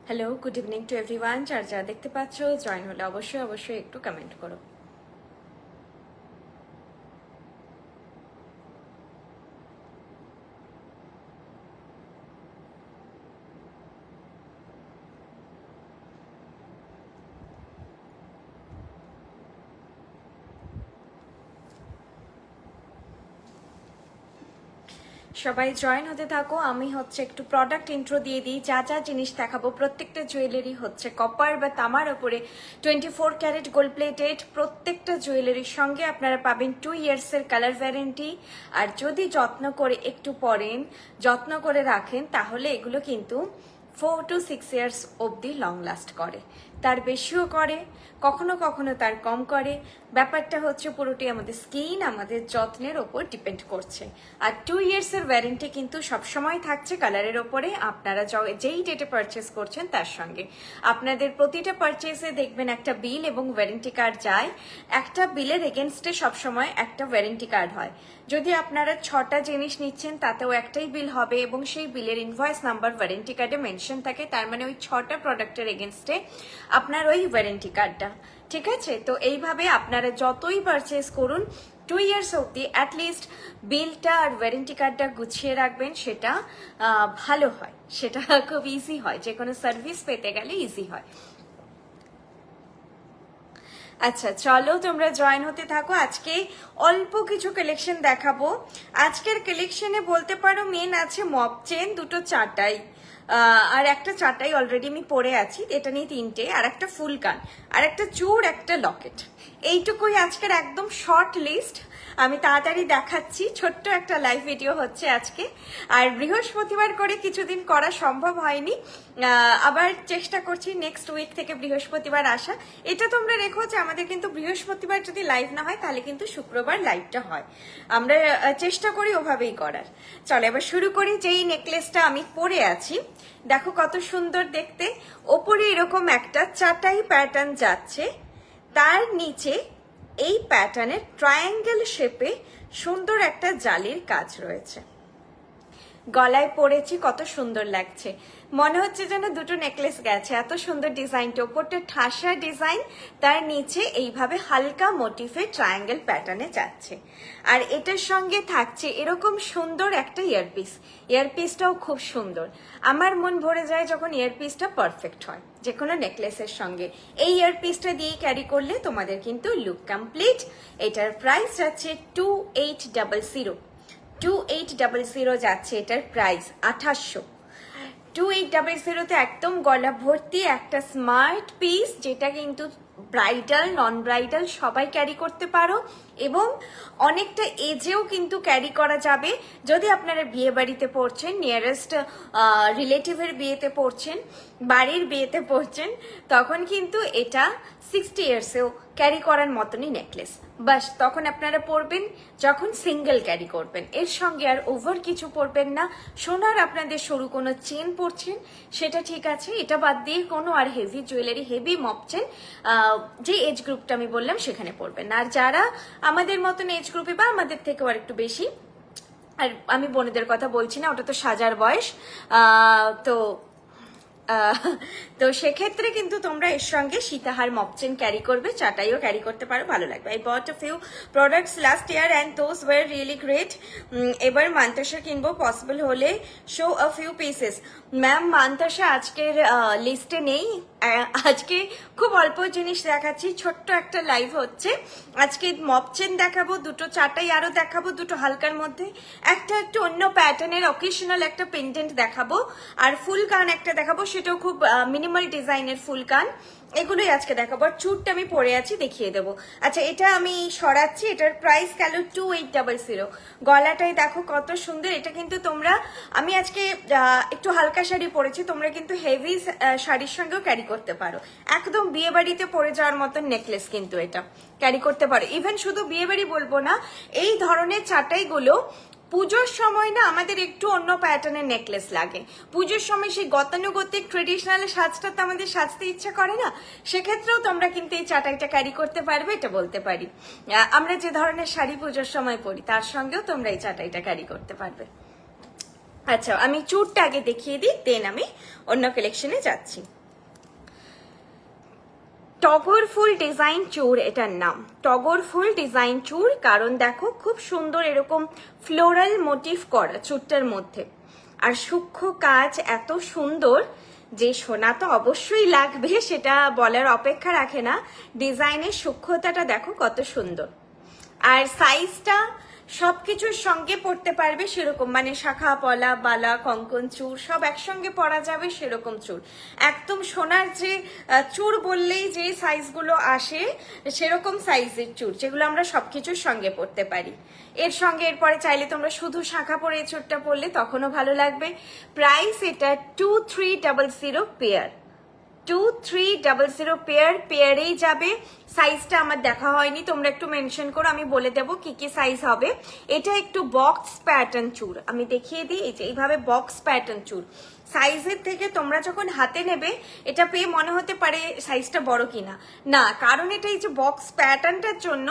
Hello, good evening to everyone. যারা দেখতে পাচ্ছ জয়েন হলে অবশ্যই একটু কমেন্ট করো। সবাই জয়েন হতে থাকো। আমি একটু প্রোডাক্ট ইন্ট্রো দিয়ে দিই। যা যা জিনিস দেখাবো প্রত্যেকটা জুয়েলারি কপার বা তামার ওপরে 24 ক্যারেট গোল্ড প্লেটেড। প্রত্যেকটা জুয়েলারির সঙ্গে আপনারা পাবেন 2 ইয়ার্সের কালার ওয়ারেন্টি। আর যদি যত্ন করে একটু পরেন, যত্ন করে রাখেন, তাহলে এগুলো কিন্তু 4 to 6 ইয়ার্স অবধি লং লাস্ট করে। তার বেশিও করে, কখনো কখনো তার কম করে। ব্যাপারটা পুরোটি আমাদের স্কিন, আমাদের যত্নের ওপর ডিপেন্ড করছে। আর 2 ইয়ার্সের ওয়ারেন্টি কিন্তু সবসময় থাকছে কালারের ওপরে। আপনারা যেই ডেটে পারচেস করছেন তার সঙ্গে আপনাদের প্রতিটা পারচেসে দেখবেন একটা বিল এবং ওয়ারেন্টি কার্ড যায়। একটা বিলের এগেনস্টে সবসময় একটা ওয়ারেন্টি কার্ড হয়। যদি আপনারা 6টা জিনিস নিচ্ছেন তাতেও একটাই বিল হবে এবং সেই বিলের ইনভয়েস নাম্বার ওয়ারেন্টি কার্ডে মেনশন থাকে। তার মানে ওই 6টা প্রোডাক্টের এগেনস্টে আপনার ওই ওয়ারেন্টি কার্ডটা, ঠিক আছে? তো এইভাবে আপনারা যতই পারচেস করুন 2 ইয়ার্স অবধি অ্যাটলিস্ট বিলটা আর ওয়ারেন্টি কার্ডটা গুছিয়ে রাখবেন। সেটা ভালো হয়, সেটা খুব ইজি হয়, যে কোনো সার্ভিস পেতে গেলে ইজি হয়। আচ্ছা, চলো তোমরা জয়েন হতে থাকো। আজকে অল্প কিছু কালেকশন দেখাবো। আজকের কালেকশনে বলতে পারো মেন আছে মপ চেন, দুটো চাটাই, আর একটা চাটাই অলরেডি আমি পরে আছি, এটা নিয়ে 3টে, আর একটা ফুল কান, আর একটা চূড়, একটা লকেট। এইটুকুই আজকের একদম শর্ট লিস্ট। আমি তাড়াতাড়ি দেখাচ্ছি, ছোট্ট একটা লাইভ ভিডিও হচ্ছে আজকে। আর বৃহস্পতিবার করে কিছুদিন করা সম্ভব হয়নি, আবার চেষ্টা করছি নেক্সট উইক থেকে বৃহস্পতিবার আসা। এটা তোমরা রেখো যে আমাদের কিন্তু বৃহস্পতিবার যদি লাইভ না হয় তাহলে কিন্তু শুক্রবার লাইভটা হয়। আমরা চেষ্টা করি ওভাবেই করার। চলো এবার শুরু করি। যেই নেকলেসটা আমি পরে আছি, দেখো কত সুন্দর দেখতে। ওপরে এরকম একটা চাটাই প্যাটার্ন যাচ্ছে, তার নিচে এই প্যাটার্নের ট্রায়াঙ্গেল শেপে সুন্দর একটা জালির কাজ রয়েছে। গলায় পরেছি, কত সুন্দর লাগছে, মনে হচ্ছে যেন দুটো নেকলেস গেছে। এত সুন্দর ডিজাইনটা, ওপরটা ঠাসা ডিজাইন, তার নিচে এইভাবে হালকা মোটিফে ট্রায়াঙ্গেল প্যাটার্নে যাচ্ছে। আর এটার সঙ্গে থাকছে এরকম সুন্দর একটা ইয়ারপিস। ইয়ারপিসটাও খুব সুন্দর, আমার মন ভরে যায় যখন ইয়ারপিসটা পারফেক্ট হয় যে কোনো নেকলেসের সঙ্গে। এই ইয়ারপিসটা দিয়ে ক্যারি করলে তোমাদের কিন্তু লুক কমপ্লিট। এটার প্রাইস যাচ্ছে 2800। 2800 যাচ্ছে এটার প্রাইস, 2800। 2800-তে একদম গলা ভর্তি একটা স্মার্ট পিস, যেটা কিন্তু ব্রাইডাল নন ব্রাইডাল সবাই ক্যারি করতে পারো এবং অনেকটা এজেও কিন্তু ক্যারি করা যাবে। যদি আপনারা বিয়ে বাড়িতে পড়ছেন, নিয়ারেস্ট রিলেটিভের বিয়েতে পড়ছেন, বাড়ির বিয়েতে পড়ছেন, তখন কিন্তু এটা 60 ইয়ার্সেও ক্যারি করার মতনই নেকলেস। বাস তখন আপনারা পরবেন যখন সিঙ্গেল ক্যারি করবেন, এর সঙ্গে আর ওভার কিছু পরবেন না। সোনার আপনাদের সরু কোনো চেন পরছেন সেটা ঠিক আছে, এটা বাদ দিয়ে কোনো আর হেভি জুয়েলারি, হেভি মপ চেন যে এজ গ্রুপটা আমি বললাম সেখানে পরবেন না। আর যারা আমাদের মতন এজ গ্রুপে বা আমাদের থেকেও আর একটু বেশি, আর আমি বোনেদের কথা বলছি না, ওটা তো সাজার বয়স, তো সেক্ষেত্রে কিন্তু তোমরা এর সঙ্গে সীতাহার মপচেন ক্যারি করবে, চাটাইও ক্যারি করতে পারো, ভালো লাগবে। I bought a few products last year and those were really great. এবার মান্তাসা কিনবো, পসিবল হলে show a few pieces. Ma'am mantasha আজকের লিস্টে নেই, আজকে খুব অল্প জিনিস দেখাচ্ছি, ছোট্ট একটা লাইভ হচ্ছে। আজকে মপচেন দেখাবো, দুটো চাটাই আরো দেখাবো, দুটো হালকার মধ্যে, একটা একটু অন্য প্যাটার্নের অকেশনাল একটা পেন্ডেন্ট দেখাবো, আর ফুল কান একটা দেখাবো, সেটাও খুব মিনিমাল ডিজাইনের ফুল কান। এগুলোই আজকে দেখাবো। আর চুটটা আমি পরে আছি, দেখিয়ে দেবো। আচ্ছা, এটা আমি সরাচ্ছি, এটার প্রাইস গেল 2800। গলাটাই দেখো কত সুন্দর। এটা কিন্তু তোমরা, আমি আজকে একটু হালকা শাড়ি পরেছি, তোমরা কিন্তু হেভি শাড়ির সঙ্গেও ক্যারি করতে পারো। একদম বিয়ে বাড়িতে পরে যাওয়ার মতন নেকলেস কিন্তু এটা ক্যারি করতে পারো। ইভেন শুধু বিয়ে বাড়ি বলবো না, এই ধরনের চাটাইগুলো পুজোর সময় না আমাদের একটু অন্য প্যাটার্নের নেকলেস লাগে। পুজোর সময় সেই গতানুগতিক ট্রেডিশনাল সাজটা তো আমাদের সাজতে ইচ্ছা করে না, সেক্ষেত্রেও তোমরা কিন্তু এই চাটাইটা ক্যারি করতে পারবে, এটা বলতে পারি। আমরা যে ধরনের শাড়ি পুজোর সময় পরি তার সঙ্গেও তোমরা এই চাটাইটা ক্যারি করতে পারবে। আচ্ছা, আমি চুড়টা আগে দেখিয়ে দিই, দেন আমি অন্য কালেকশনে যাচ্ছি। টগর ফুল ডিজাইন চূড় এটার নাম, টগর ফুল ডিজাইন চূড়। কারণ দেখো খুব সুন্দর এরকম ফ্লোরাল মোটিভ করা চূড়টার মধ্যে, আর সূক্ষ্ম কাজ এত সুন্দর যে সোনা তো অবশ্যই লাগবে, সেটা বলার অপেক্ষা রাখে না। ডিজাইনের সূক্ষ্মতাটা দেখো কত সুন্দর, আর সাইজটা সবকিছুর সঙ্গে পড়তে পারবে সেরকম, মানে শাখা পলা বালা কঙ্কন চূড় সব একসঙ্গে পরা যাবে সেরকম চূড়। একদম সোনার যে চূড় বললেই যে সাইজগুলো আসে সেরকম সাইজের চূড়, যেগুলো আমরা সবকিছুর সঙ্গে পড়তে পারি। এর সঙ্গে এরপরে চাইলে তোমরা শুধু শাখা পরে এই চূড়টা পরলে তখনও ভালো লাগবে। প্রাইস এটা 2300 পেয়ার, 2300 পেয়ার, পেয়ারেই যাবে। সাইজটা আমার দেখা হয়নি, তোমরা একটু মেনশন করো, আমি বলে দেবো কি কি সাইজ হবে। এটা একটু বক্স প্যাটার্ন চূড়, আমি দেখিয়ে দিই। এই যে এইভাবে বক্স প্যাটার্ন চূড়, সাইজের থেকে তোমরা যখন হাতে নেবে এটা পেয়ে মনে হতে পারে সাইজটা বড় কিনা, না, কারণ এটা এই যে বক্স প্যাটার্নটার জন্য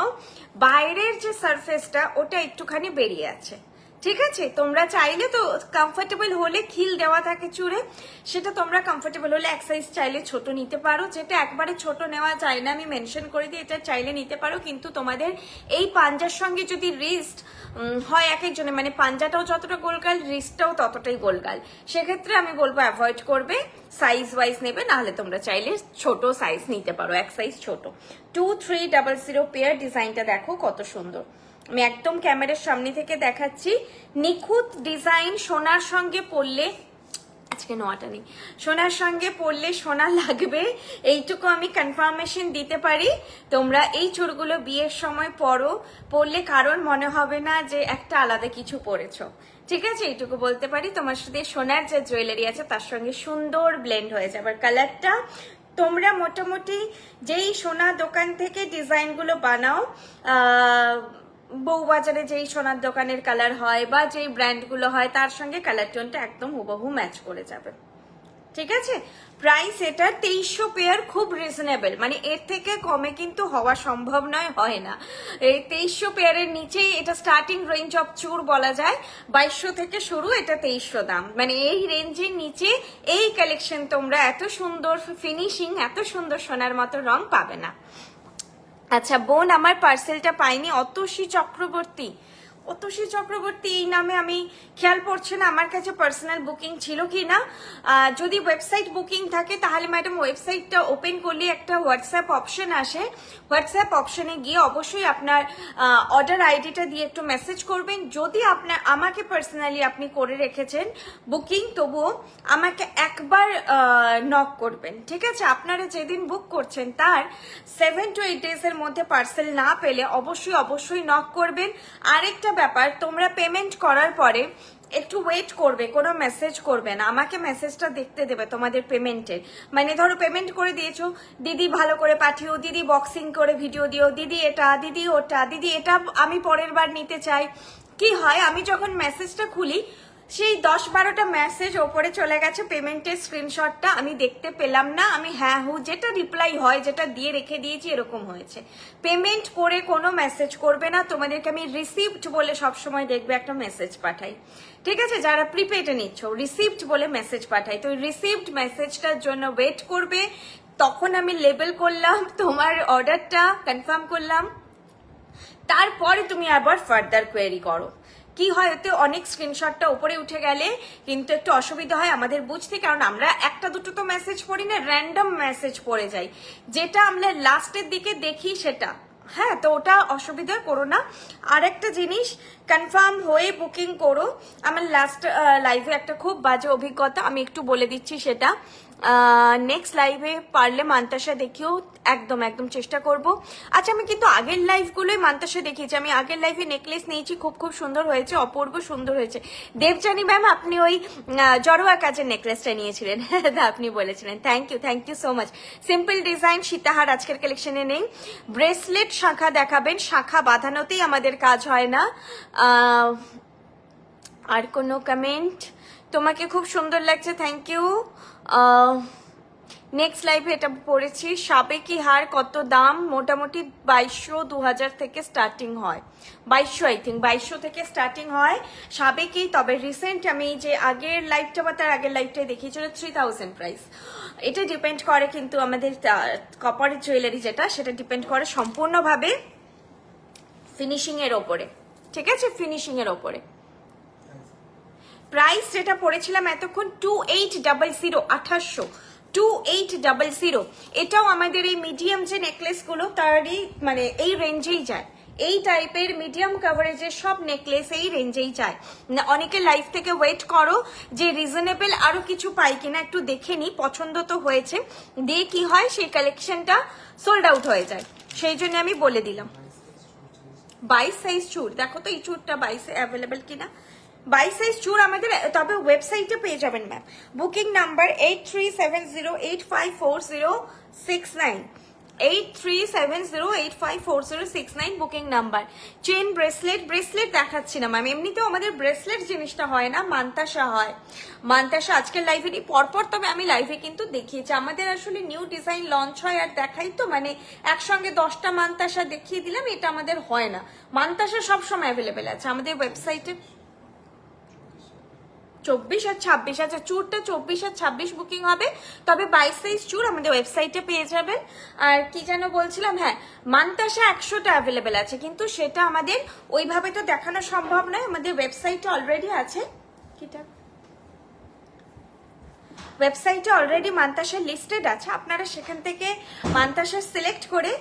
বাইরের যে সারফেসটা ওটা একটুখানি বেরিয়ে আছে। ঠিক আছে, তোমরা চাইলে তো কমফোর্টেবল হলে খিল দেওয়া থাকে চূড়ে, সেটা তোমরা কমফোর্টেবল হলে এক সাইজ চাইলে ছোট নিতে পারো, যেটা একবারে ছোট নেওয়া যায় না আমি মেনশন করে দিই, এটা চাইলে নিতে পারো। কিন্তু তোমাদের এই পাঞ্জার সঙ্গে যদি রিস্ট হয় এক একজনের, মানে পাঞ্জাটাও যতটা গোলগাল রিস্টটাও ততটাই গোলগাল, সেক্ষেত্রে আমি বলবো অ্যাভয়েড করবে, সাইজ ওয়াইজ নেবে, নাহলে তোমরা চাইলে ছোট সাইজ নিতে পারো, এক সাইজ ছোট। 2300 পেয়ার। ডিজাইনটা দেখো কত সুন্দর, আমি একদম ক্যামেরার সামনে থেকে দেখাচ্ছি। নিখুঁত ডিজাইন, সোনার সঙ্গে পরলে, আজকে নোয়াটা নেই, সোনার সঙ্গে পরলে সোনা লাগবে, এইটুকু আমি কনফার্মেশন দিতে পারি। তোমরা এই চূড়গুলো বিয়ের সময় পরলে কারণ মনে হবে না যে একটা আলাদা কিছু পরেছো। ঠিক আছে, এইটুকু বলতে পারি। তোমার সাথে সোনার যে জুয়েলারি আছে তার সঙ্গে সুন্দর ব্লেন্ড হয়ে যাবে। আর কালারটা তোমরা মোটামুটি যেই সোনা দোকান থেকে ডিজাইনগুলো বানাও, বউবাজারে যেই সোনার দোকানের কালার হয় বা যেই ব্র্যান্ডগুলো হয় তার সঙ্গে কালার টোনটা একদম হুবহু ম্যাচ করে যাবে। ঠিক আছে, প্রাইস এটা 2300 পেয়ার, খুব রিজনেবল, মানে এর থেকে কমে কিন্তু হওয়া সম্ভব নয়, হয় না। এই 2300 পেয়ারের নিচেই এটা স্টার্টিং রেঞ্জ অফ চূড় বলা যায়, 2200 থেকে শুরু, এটা 2300 দাম, মানে এই রেঞ্জের নিচে এই কালেকশন তোমরা এত সুন্দর ফিনিশিং, এত সুন্দর সোনার মতো রং পাবে না। আচ্ছা বোন, আমার পার্সেলটা পাইনি। অতসী চক্রবর্তী, অতসী চক্রবর্তী এই নামে আমি খেয়াল পড়ছে না আমার কাছে পার্সোনাল বুকিং ছিল কি না। যদি ওয়েবসাইট বুকিং থাকে তাহলে ম্যাডাম ওয়েবসাইটটা ওপেন করলে একটা হোয়াটসঅ্যাপ অপশন আসে, হোয়াটসঅ্যাপ অপশনে গিয়ে অবশ্যই আপনার অর্ডার আইডিটা দিয়ে একটু মেসেজ করবেন। যদি আপনার আমাকে পার্সোনালি আপনি করে রেখেছেন বুকিং, তবুও আমাকে একবার নক করবেন। ঠিক আছে, আপনারা যেদিন বুক করছেন তার 7 to 8 ডেজের মধ্যে পার্সেল না পেলে অবশ্যই নক করবেন। আরেকটা ব্যাপার, তোমরা পেমেন্ট করার পরে একটু ওয়েট করবে, কোনো মেসেজ করবে না, আমাকে মেসেজটা দেখতে দেবে তোমাদের পেমেন্টের। মানে ধরো পেমেন্ট করে দিয়েছো, দিদি ভালো করে পাঠিও, দিদি বক্সিং করে ভিডিও দিও, দিদি এটা, দিদি ওটা, দিদি এটা আমি পরের বার নিতে চাই। কি হয়, আমি যখন মেসেজটা খুলি সেই 10-12টা মেসেজ ওপরে চলে গেছে, পেমেন্টের স্ক্রিনশটটা আমি দেখতে পেলাম না, আমি হ্যাঁ হু যেটা রিপ্লাই হয় যেটা দিয়ে রেখে দিয়েছি এরকম হয়েছে। পেমেন্ট করে কোনো মেসেজ করবে না, তোমাদেরকে আমি রিসিভড বলে সবসময় দেখবে একটা মেসেজ পাঠাই। ঠিক আছে, যারা প্রিপেডে নিচ্ছ রিসিভড বলে মেসেজ পাঠাই, তো রিসিভড মেসেজটার জন্য ওয়েট করবে, তখন আমি লেবেল করলাম তোমার অর্ডারটা, কনফার্ম করলাম, তারপরে তুমি আবার ফার্দার কোয়েরি করো। কি হয়, ওতে অনেক স্ক্রিনশটটা উপরে উঠে গেলে কিন্তু একটু অসুবিধা হয় আমাদের বুঝতে, কারণ আমরা একটা দুটো তো মেসেজ পড়ি না, র্যান্ডম মেসেজ পড়ে যাই, যেটা আমরা লাস্টের দিকে দেখি সেটা। হ্যাঁ, তো ওটা অসুবিধা করো না। আর একটা জিনিস, কনফার্ম হয়ে বুকিং করো। আমার লাস্ট লাইভে একটা খুব বাজে অভিজ্ঞতা, আমি একটু বলে দিচ্ছি সেটা। নেক্সট লাইভে পারলে মান্তাসা দেখিও, একদম চেষ্টা করব। আচ্ছা, আমি কিন্তু আগের লাইভগুলোই মান্তাসা দেখিয়েছি, আমি আগের লাইভে নেকলেস নিয়েছি, খুব সুন্দর হয়েছে, অপূর্ব সুন্দর হয়েছে। দেবজানি ম্যাম, আপনি ওই জড়োয়া কাজের নেকলেসটা নিয়েছিলেন, আপনি বলেছিলেন। Thank you so much. Simple design সীতাহার আজকের কালেকশনে নেই। ব্রেসলেট শাখা দেখাবেন, শাখা বাঁধানোতেই আমাদের কাজ হয় না। আর কোনো কমেন্ট? তোমাকে খুব সুন্দর লাগছে, থ্যাংক ইউ। নেক্সট লাইভে এটা পড়েছি। সাবেকি হার কত দাম? মোটামুটি 2200 2000 থেকে স্টার্টিং হয়, 2200 আই থিঙ্ক 2200 থেকে স্টার্টিং হয় সাবেকি। তবে রিসেন্ট আমি যে আগের লাইভটা বা তার আগের লাইভটাই দেখিয়েছিল 3000 প্রাইস। এটা ডিপেন্ড করে কিন্তু আমাদের কপারের জুয়েলারি যেটা, সেটা ডিপেন্ড করে সম্পূর্ণভাবে ফিনিশিং এর ওপরে, ঠিক আছে, ফিনিশিং এর ওপরে। প্রাইস যেটা পড়েছিলাম এতক্ষণ 2800, 2800, 2800। এটাও আমাদের এই মিডিয়াম যে নেকলেস গুলো তারই মানে এই রেঞ্জেই যায়। এই টাইপের মিডিয়াম কভারেজের সব নেকলেস এই রেঞ্জেই যায়। অনেকে লাইভ থেকে ওয়েট করো যে রিজনেবল আরো কিছু পাই কিনা, একটু দেখে নি, পছন্দ তো হয়েছে, দিয়ে কি হয় সেই কালেকশনটা সোল্ড আউট হয়ে যায়, সেই জন্য আমি বলে দিলাম। 22 সাইজ চুর, দেখো তো এই চুরটা 22 অ্যাভেলেবেল কিনা। 22 সাইজ চুর আমাদের, তবে ওয়েবসাইটে পেয়ে যাবেন ma'am. Booking number 8370854069, 8370854069 booking number. Chain bracelet, bracelet দেখাচ্ছি না ম্যাম, এমনিতেও আমাদের ব্রেসলেট জিনিসটা হয় না, মান্তাসা হয়। মান্তাসা আজকের লাইভে পরপর, তবে আমি লাইভে কিন্তু দেখিয়েছি। আমাদের আসলে নিউ ডিজাইন লঞ্চ হয় আর দেখাই তো, মানে একসঙ্গে 10টা মান্তাসা দেখিয়ে দিলাম, এটা আমাদের হয় না। মান্তাসা সবসময় অ্যাভেলেবেল আছে আমাদের ওয়েবসাইটে। 24 আর 26, আচ্ছা চুরটা 24 আর 26 বুকিং হবে, তবে 22 সাইজ চুর আমাদের ওয়েবসাইটে পেয়ে যাবেন। আর কি যেন বলছিলাম, হ্যাঁ মান্তাসা 100টা অ্যাভেলেবেল আছে, কিন্তু সেটা আমাদের ওইভাবে তো দেখানো সম্ভব নয়, আমাদের ওয়েবসাইটে অলরেডি আছে। কিটা ওয়েবসাইটে অলরেডি মান্তাসা লিস্টেড আছে, আপনারা সেখান থেকে মান্তাসা সিলেক্ট করে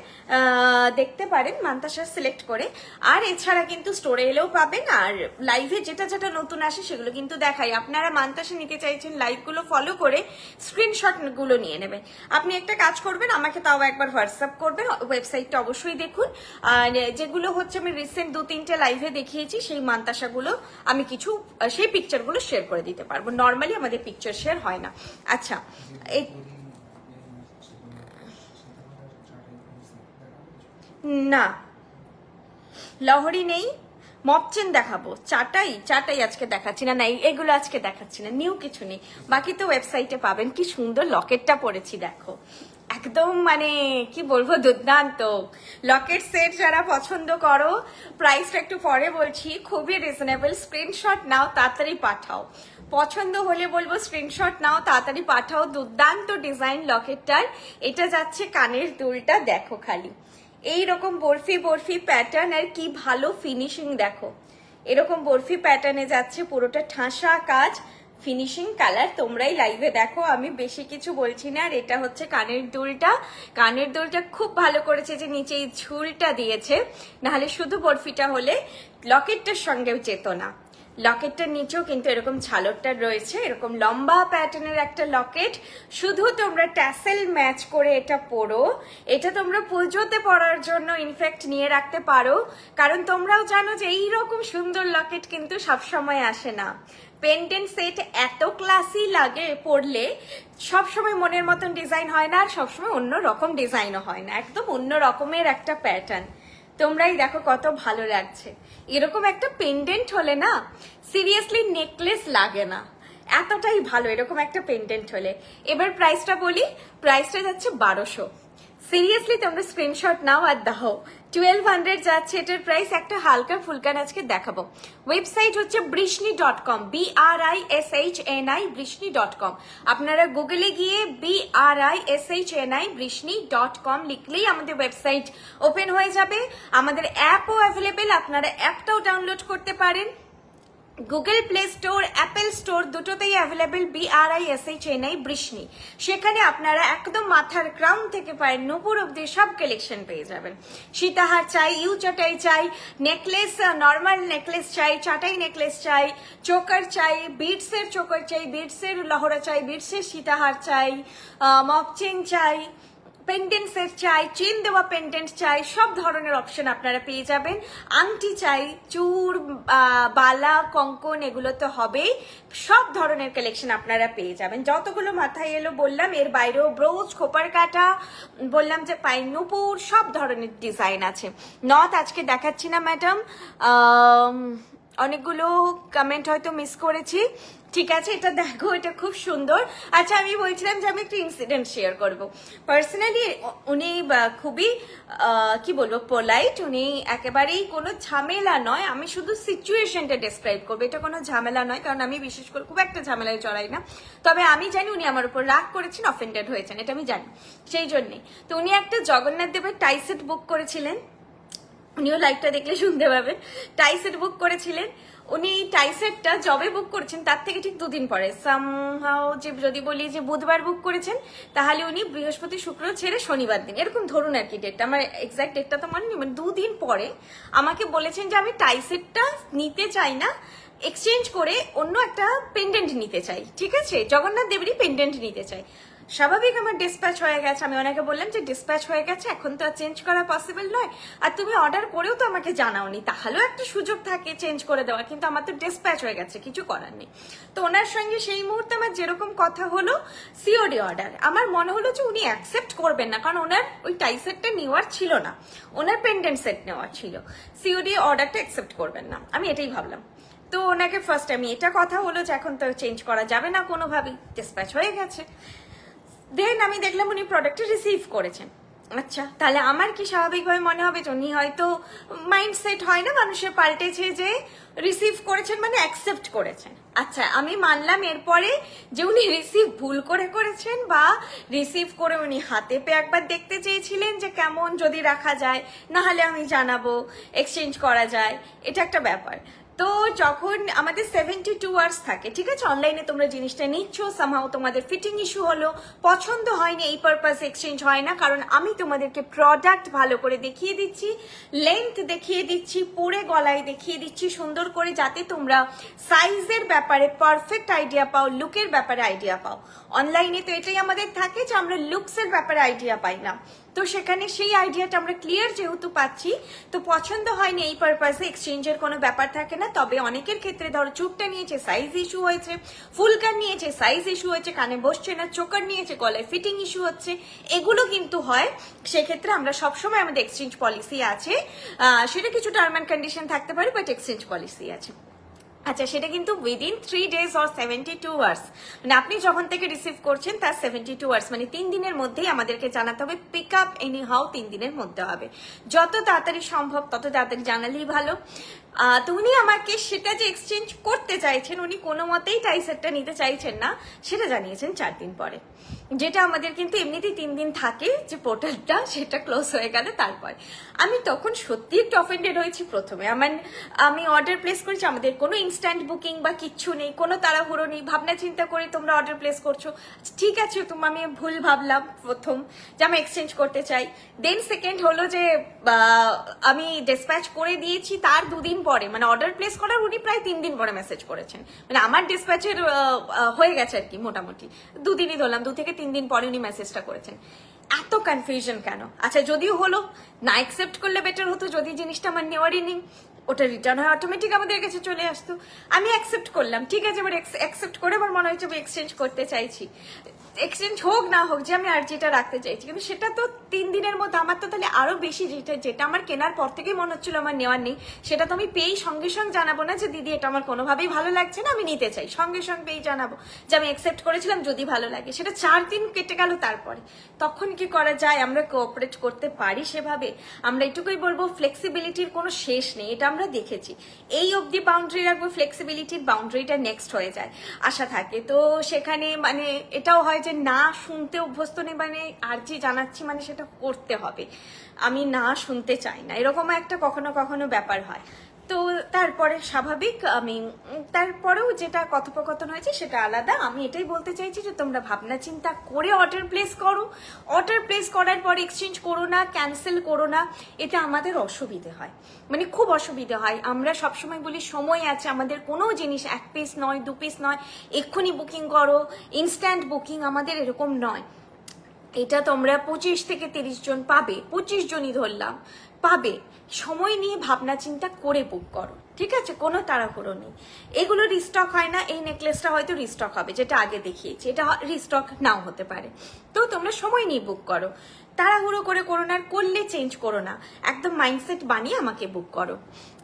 দেখতে পারেন, মান্তাসা সিলেক্ট করে। আর এছাড়া কিন্তু স্টোরে এলেও পাবেন, আর লাইভে যেটা যেটা নতুন আসে সেগুলো কিন্তু দেখাই। আপনারা মান্তাসা নিতে চাইছেন, লাইভগুলো ফলো করে স্ক্রিনশটগুলো নিয়ে নেবেন। আপনি একটা কাজ করবেন, আমাকে তাও একবার হোয়াটসঅ্যাপ করবেন, ওয়েবসাইটটা অবশ্যই দেখুন। আর যেগুলো হচ্ছে আমি রিসেন্ট 2-3টে লাইভে দেখিয়েছি সেই মান্তাসাগুলো আমি কিছু সেই পিকচারগুলো শেয়ার করে দিতে পারবো। নর্মালি আমাদের পিকচার শেয়ার হয় না। আচ্ছা, এই না লহরি নেই, মপচেন দেখাবো, চাটাই আজকে দেখাচ্ছি না, এগুলো আজকে দেখাচ্ছি না, নিউ কিছু নেই। বাকি তো ওয়েবসাইটে পাবেন। কি সুন্দর লকেটটা পরেছি দেখো, একদম মানে কি বলবো, দুর্দান্ত লকেট সেট। যারা পছন্দ করো, প্রাইসটা একটু পরে বলছি, খুবই রিজনেবল। স্ক্রিনশট নাও, তাড়াতাড়ি পাঠাও, পছন্দ হলে বলবো স্ক্রিনশট নাও, তাড়াতাড়ি পাঠাও। দুর্দান্ত ডিজাইন লকেটটার। এটা যাচ্ছে কানের দুলটা, দেখো খালি এইরকম বরফি বরফি প্যাটার্ন, আর কি ভালো ফিনিশিং দেখো, এরকম বরফি প্যাটার্নে যাচ্ছে, পুরোটা ঠাসা কাজ, ফিনিশিং কালার। তোমরাই লাইভে দেখো, আমি বেশি কিছু বলছি না। আর এটা হচ্ছে কানের দুলটা, কানের দুলটা খুব ভালো করেছে যে নিচে এই ঝুলটা দিয়েছে, নাহলে শুধু বরফিটা হলে লকেটটার সঙ্গেও যেত না। লকেটটার নিচেও কিন্তু এরকম ঝালরটা রয়েছে, এরকম লম্বা প্যাটার্নের একটা লকেট। শুধু তোমরা ট্যাসেল ম্যাচ করে এটা পরো, এটা তোমরা পুজোতে পরার জন্য ইনফ্যাক্ট নিয়ে রাখতে পারো, কারণ তোমরাও জানো যে এইরকম সুন্দর লকেট কিন্তু সবসময় আসে না। পেন্ডেন্ট সেট এত ক্লাসি লাগে পরলে, সবসময় মনের মতন ডিজাইন হয় না, আর সবসময় অন্য রকম ডিজাইনও হয় না, একদম অন্য রকমের একটা প্যাটার্ন। তোমরাই দেখো কত ভালো লাগছে। এরকম একটা পেন্ডেন্ট হলে না সিরিয়াসলি নেকলেস লাগে না, এতটাই ভালো এরকম একটা পেন্ডেন্ট হলে। এবার প্রাইসটা বলি, প্রাইসটা যাচ্ছে 1200। সিরিয়াসলি তোমরা স্ক্রিনশট নাও আর দাও। 1200 যাচ্ছে এটার প্রাইস। একটা হালকা ফুলকান আজকে দেখাবো। ওয়েবসাইট হচ্ছে বৃষ্ণি.com, BRISHNI বৃষ্ণি.com। আপনারা গুগলে গিয়ে BRISHNI বৃষ্ণি.com লিখলেই আমাদের ওয়েবসাইট ওপেন হয়ে যাবে। আমাদের অ্যাপও অ্যাভেলেবেল, আপনারা অ্যাপটাও ডাউনলোড করতে পারেন। Google play store, Apple store দুটোতেই অ্যাভেলেবেল BRISHNI বৃষ্ণি। সেখানে আপনারা একদম মাথার ক্রাউন থেকে পায়ের নুপুর অব্দি সব কালেকশন পেয়ে যাবেন। সীতাহার চাই, ইউ চাটাই চাই, নেকলেস নর্মাল নেকলেস চাই, চাটাই নেকলেস চাই, চোকার চাই, বিটসের চোকার চাই, বিটসের লহরা চাই, বিটসের সীতাহার চাই, মপচেন চাই, পেন্ডেন্ট সেট চাই, চেন দেওয়া পেন্ডেন্ট চাই, সব ধরনের অপশন আপনারা পেয়ে যাবেন। আংটি চাই, চূড়, বালা, কঙ্কন, এগুলো তো হবেই। সব ধরনের কালেকশন আপনারা পেয়ে যাবেন। যতগুলো মাথায় এলো বললাম, এর বাইরেও ব্রোচ, খোপার কাটা, বললাম যে পাইন নুপুর, সব ধরনের ডিজাইন আছে। নথ আজকে দেখাচ্ছি না ম্যাডাম, অনেকগুলো কমেন্ট হয়তো মিস করেছি। ঠিক আছে, এটা দেখো, এটা খুব সুন্দর। আচ্ছা, আমি বলছিলাম যে আমি একটা ইনসিডেন্ট শেয়ার করব। পার্সোনালি উনি খুবই কি বলবো, পোলাইট। উনি একেবারেই কোনো ঝামেলা নয়, আমি শুধু সিচুয়েশনটা ডেসক্রাইব করবো, এটা কোনো ঝামেলা নয়, কারণ আমি বিশেষ করে খুব একটা ঝামেলায় জড়াই না। তবে আমি জানি উনি আমার উপর রাগ করেছেন, অফেন্ডেড হয়েছেন, এটা আমি জানি। সেই জন্যে তো উনি একটা জগন্নাথ দেবের টাই সেট বুক করেছিলেন, উনিও লাইভটা দেখলে শুনতে পাবেন। টাই সেট বুক করেছিলেন উনি। টাই সেটটা জবে বুক করেছেন তার থেকে ঠিক 2 দিন পরে, সামহাও যে যদি বলি যে বুধবার বুক করেছেন, তাহলে উনি বৃহস্পতি শুক্র ছেড়ে শনিবার দিন, এরকম ধরুন আর কি ডেটটা, আমার এক্সাক্ট ডেটটা তো মনে নেই, মানে 2 দিন পরে আমাকে বলেছেন যে আমি টাই সেটটা নিতে চাই না, এক্সচেঞ্জ করে অন্য একটা পেন্ডেন্ট নিতে চাই। ঠিক আছে, জগন্নাথ দেবেরই পেন্ডেন্ট নিতে চাই। স্বাভাবিক আমার ডিসপ্যাচ হয়ে গেছে, আমি ওনাকে বললাম যে ডিসপ্যাচ হয়ে গেছে, এখন তো আর চেঞ্জ করা পসিবল নয়, আর তুমি অর্ডার করেও তো আমাকে জানাওনি, তাহলেও একটা সুযোগ থাকে চেঞ্জ করে দেওয়া, কিন্তু আমার তো ডিসপ্যাচ হয়ে গেছে, কিছু করার নেই। তো ওনার সঙ্গে সেই মুহূর্তে আমার যেরকম কথা হলো, সিওডি অর্ডার, আমার মনে হলো যে উনি অ্যাকসেপ্ট করবেন না, কারণ ওনার ওই টাই সেটটা নেওয়ার ছিল না, ওনার পেন্ডেন্ট সেট নেওয়ার ছিল, সিওডি অর্ডারটা অ্যাকসেপ্ট করবেন না, আমি এটাই ভাবলাম। তো ওনাকে ফার্স্ট আমি এটা কথা হলো যে এখন তো চেঞ্জ করা যাবে না কোনোভাবেই, ডিসপ্যাচ হয়ে গেছে। দেন আমি দেখলাম উনি প্রোডাক্টটা রিসিভ করেছেন। আচ্ছা, তাহলে আমার কি স্বাভাবিকভাবে মনে হবে যে উনি হয়তো মাইন্ডসেট হয় না মানুষের পাল্টেছে, যে রিসিভ করেছেন মানে অ্যাকসেপ্ট করেছেন। আচ্ছা, আমি মানলাম এরপরে যে উনি রিসিভ ভুল করে করেছেন, বা রিসিভ করে উনি হাতে পেয়ে একবার দেখতে চেয়েছিলেন যে কেমন, যদি রাখা যায়, না হলে আমি জানাবো, এক্সচেঞ্জ করা যায়, এটা একটা ব্যাপার। তো যখন আমাদের 72 আওয়ার্স থাকে, ঠিক আছে, অনলাইনে তোমরা জিনিসটা নিচ্ছ, সামহাও তোমাদের ফিটিং ইস্যু হলো, পছন্দ হয়নি, এই পারপাস এক্সচেঞ্জ হয় না, কারণ আমি তোমাদেরকে প্রোডাক্ট ভালো করে দেখিয়ে দিচ্ছি, লেন্থ দেখিয়ে দিচ্ছি, পরে গলায় দেখিয়ে দিচ্ছি সুন্দর করে, যাতে তোমরা সাইজের ব্যাপারে পারফেক্ট আইডিয়া পাও, লুকের ব্যাপারে আইডিয়া পাও। অনলাইনে তো এটাই আমাদের থাকে যে আমরা লুকসের ব্যাপারে আইডিয়া পাই না, তো সেখানে সেই আইডিয়াটা আমরা ক্লিয়ার যেহেতু পাচ্ছি, তো পছন্দ হয়নি এই পারপাসে এক্সচেঞ্জের কোনো ব্যাপার থাকে না। তবে অনেকের ক্ষেত্রে ধরো চুপটা নিয়েছে, সাইজ ইস্যু হয়েছে, ফুলকার নিয়েছে, সাইজ ইস্যু হয়েছে, কানে বসছে না, চোকার নিয়েছে, গলায় ফিটিং ইস্যু হচ্ছে, এগুলো কিন্তু হয়। সেক্ষেত্রে আমরা সবসময় আমাদের এক্সচেঞ্জ পলিসি আছে, সেটা কিছু টার্ম অ্যান্ড কন্ডিশন থাকতে পারে, বাট এক্সচেঞ্জ পলিসি আছে। আচ্ছা, সেটা কিন্তু উইদিন 3 days অর 72 আওয়ার্স, মানে আপনি যখন থেকে রিসিভ করছেন তার 72 আওয়ার্স, মানে 3 দিনের মধ্যেই আমাদেরকে জানাতে হবে। পিক আপ এনি হাউ 3 দিনের মধ্যে হবে, যত তাড়াতাড়ি সম্ভব তত তাড়াতাড়ি জানালেই ভালো। তো উনি আমাকে সেটা যে এক্সচেঞ্জ করতে চাইছেন, উনি কোনো মতেই টাই সেটটা নিতে চাইছেন না, সেটা জানিয়েছেন 4 দিন পরে, যেটা আমাদের কিন্তু এমনিতেই 3 দিন থাকে যে পোর্টালটা, সেটা ক্লোজ হয়ে গেলে তারপর। আমি তখন সত্যি একটু অফেন্ডেড হয়েছি। প্রথমে আমি অর্ডার প্লেস করেছি, আমাদের কোনো ইনস্ট্যান্ট বুকিং বা কিচ্ছু নেই, কোনো তাড়াহুড়ো নেই, ভাবনা চিন্তা করে তোমরা অর্ডার প্লেস করছো, ঠিক আছে, আমি ভুল ভাবলাম প্রথম যে আমি এক্সচেঞ্জ করতে চাই। দেন সেকেন্ড হলো যে আমি ডিসপ্যাচ করে দিয়েছি তার 2 দিন পরে, মানে অর্ডার প্লেস করার উনি প্রায় 3 দিন পরে মেসেজ করেছেন, মানে আমার ডিসপ্যাচের হয়ে গেছে আর কি, মোটামুটি 2 দিনই ধরলাম, 2 থেকে 3 দিন পরে উনি মেসেজটা করেছেন। এত কনফিউশন কেন? আচ্ছা, যদিও হলো না, অ্যাকসেপ্ট করলে বেটার হতো, যদি জিনিসটা আমার নেওয়ারই নেই, ওটা রিটার্ন হয় অটোমেটিক আমাদের কাছে চলে আসতো। আমি অ্যাকসেপ্ট করলাম, ঠিক আছে, এবার অ্যাকসেপ্ট করে আমার মনে হচ্ছে আমি এক্সচেঞ্জ করতে চাইছি, এক্সচেঞ্জ হোক না হোক, যে আমি আর যেটা রাখতে চাইছি, কিন্তু সেটা তো 3 দিনের মধ্যে, আমার তো তাহলে আরো বেশি, যেটা আমার কেনার পর থেকেই মনে হচ্ছিল আমার নেওয়ার নেই, সেটা তো আমি পেয়েই সঙ্গে সঙ্গে জানাবো না যে দিদি এটা আমার কোনোভাবেই ভালো লাগছে না, আমি নিতে চাই, সঙ্গে সঙ্গে পেয়েই জানাবো যে আমি অ্যাকসেপ্ট করেছিলাম, যদি ভালো লাগে। সেটা 4 দিন কেটে গেল, তারপরে তখন কি করা যায়? আমরা কোঅপারেট করতে পারি সেভাবে? আমরা এটুকুই বলবো, ফ্লেক্সিবিলিটির কোনো শেষ নেই, এটা আমরা দেখেছি। এই অবধি বাউন্ডারি রাখবো, ফ্লেক্সিবিলিটির বাউন্ডারিটা নেক্সট হয়ে যায়, আশা থাকে। তো সেখানে মানে এটাও হয় যে না শুনতে অভ্যস্ত নেই, মানে আর্জি জানাচ্ছি মানে সেটা করতে হবে, আমি না শুনতে চাই না, এরকম একটা কখনো কখনো ব্যাপার হয়। তো তারপরে স্বাভাবিক, আমি তারপরেও যেটা কথোপকথন হয়েছে সেটা আলাদা। আমি এটাই বলতে চাইছি যে তোমরা ভাবনা চিন্তা করে অর্ডার প্লেস করো, অর্ডার প্লেস করার পর এক্সচেঞ্জ করো না, ক্যান্সেল করো না, এটা আমাদের অসুবিধে হয়, মানে খুব অসুবিধে হয়। আমরা সবসময় বলি সময় আছে, আমাদের কোনো জিনিস 1 পিস নয়, 2 পিস নয়, এক্ষুনি বুকিং করো, ইনস্ট্যান্ট বুকিং, আমাদের এরকম নয়। এটা তোমরা 25 থেকে 30 জন পাবে, 25 জনই ধরলাম পাবে, সময় নিয়ে ভাবনা চিন্তা করে বুক করো, ঠিক আছে, কোনো তাড়াহুড়ো নেই। এগুলো রিস্টক হয় না, এই নেকলেসটা হয়তো রিস্টক হবে, যেটা আগে দেখিয়েছি, এটা রিস্টক নাও হতে পারে। তো তোমরা সময় নিয়ে বুক করো, তাড়াহুড়ো করে করো না, আর করলে চেঞ্জ করো না, একদম মাইন্ডসেট বানিয়ে আমাকে বুক করো।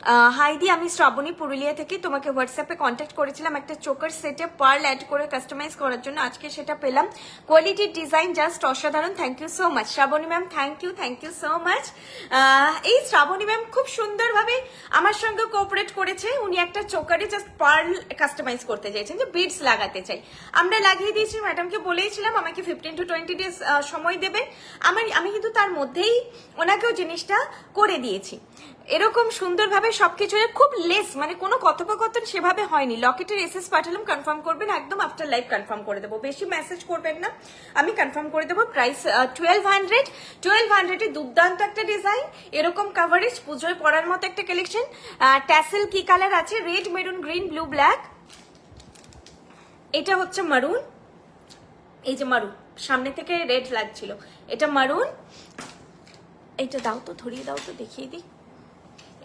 হাইদি, আমি শ্রাবণী পুরুলিয়া থেকে তোমাকে হোয়াটসঅ্যাপে কন্ট্যাক্ট করেছিলাম একটা চোকার সেটে পার্ল অ্যাড করে কাস্টমাইজ করার জন্য, আজকে সেটা পেলাম। কোয়ালিটির ডিজাইন জাস্ট অসাধারণ। Thank you so much Shrabani ma'am, thank you so much. এই শ্রাবণী ম্যাম খুব সুন্দরভাবে আমার সঙ্গে কোঅপারেট করেছে। উনি একটা চোকারে জাস্ট পার্ল কাস্টমাইজ করতে চাইছেন, যে বিডস লাগাতে চাই, আমরা লাগিয়ে দিয়েছি। ম্যাডামকে বলেছিলাম আমাকে 15 to 20 days সময় দেবে। আমি কিন্তু তার মধ্যেই ওনাকেও জিনিসটা করে দিয়েছি। এরকম সুন্দরভাবে সবকিছু খুব লেস, মানে কোনো কথোপকথন সেভাবে হয়নি। লকেটের এসএস পাঠালাম, কনফার্ম করবেন, একদম আফটার লাইভ কনফার্ম করে দেবো, বেশি মেসেজ করবেন না, আমি কনফার্ম করে দেবো। প্রাইস 1200 এ দুর্দান্ত একটা ডিজাইন, এরকম কাভারেজ, পুজোয় পরার মতো একটা কালেকশন। ট্যাসেল কি কালার আছে? Red, maroon, green, blue, black. এটা হচ্ছে মারুন, এই যে মারুন, সামনে থেকে রেড লাগছিল, এটা মারুন। এটা দাও তো, ধরিয়ে দাও তো, দেখিয়ে দিই।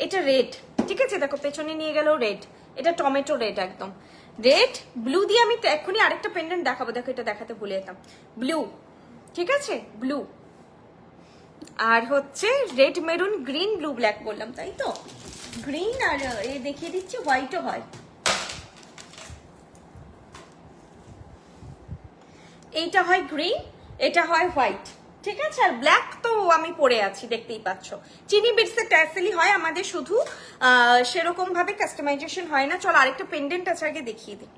এটা রেড, ঠিক আছে, দেখো পেছনে নিয়ে গেল রেড, এটা টমেটো রেড, একদম রেড। ব্লু দিয়ে আমি এক্ষুনি আরেকটা পেন্ডেন্ট দেখাবো, দেখো এটা দেখাতে ভুলে যেতাম। ব্লু, ঠিক আছে, ব্লু। আর হচ্ছে red, maroon, green, blue, black বললাম, তাই তো? গ্রিন আর এ দেখিয়ে দিচ্ছি, হোয়াইটও হয়। এইটা হয় গ্রিন, এটা হয় হোয়াইট, ঠিক আছে। আর ব্ল্যাক তো আমি পরে আছি, দেখতেই পাচ্ছ। চিনি বিটস এর ট্যাসেলই হয় আমাদের, শুধু সেরকম ভাবে কাস্টমাইজেশন হয় না। চল আরেকটা পেন্ডেন্ট আছে, আগে দেখিয়ে দিই।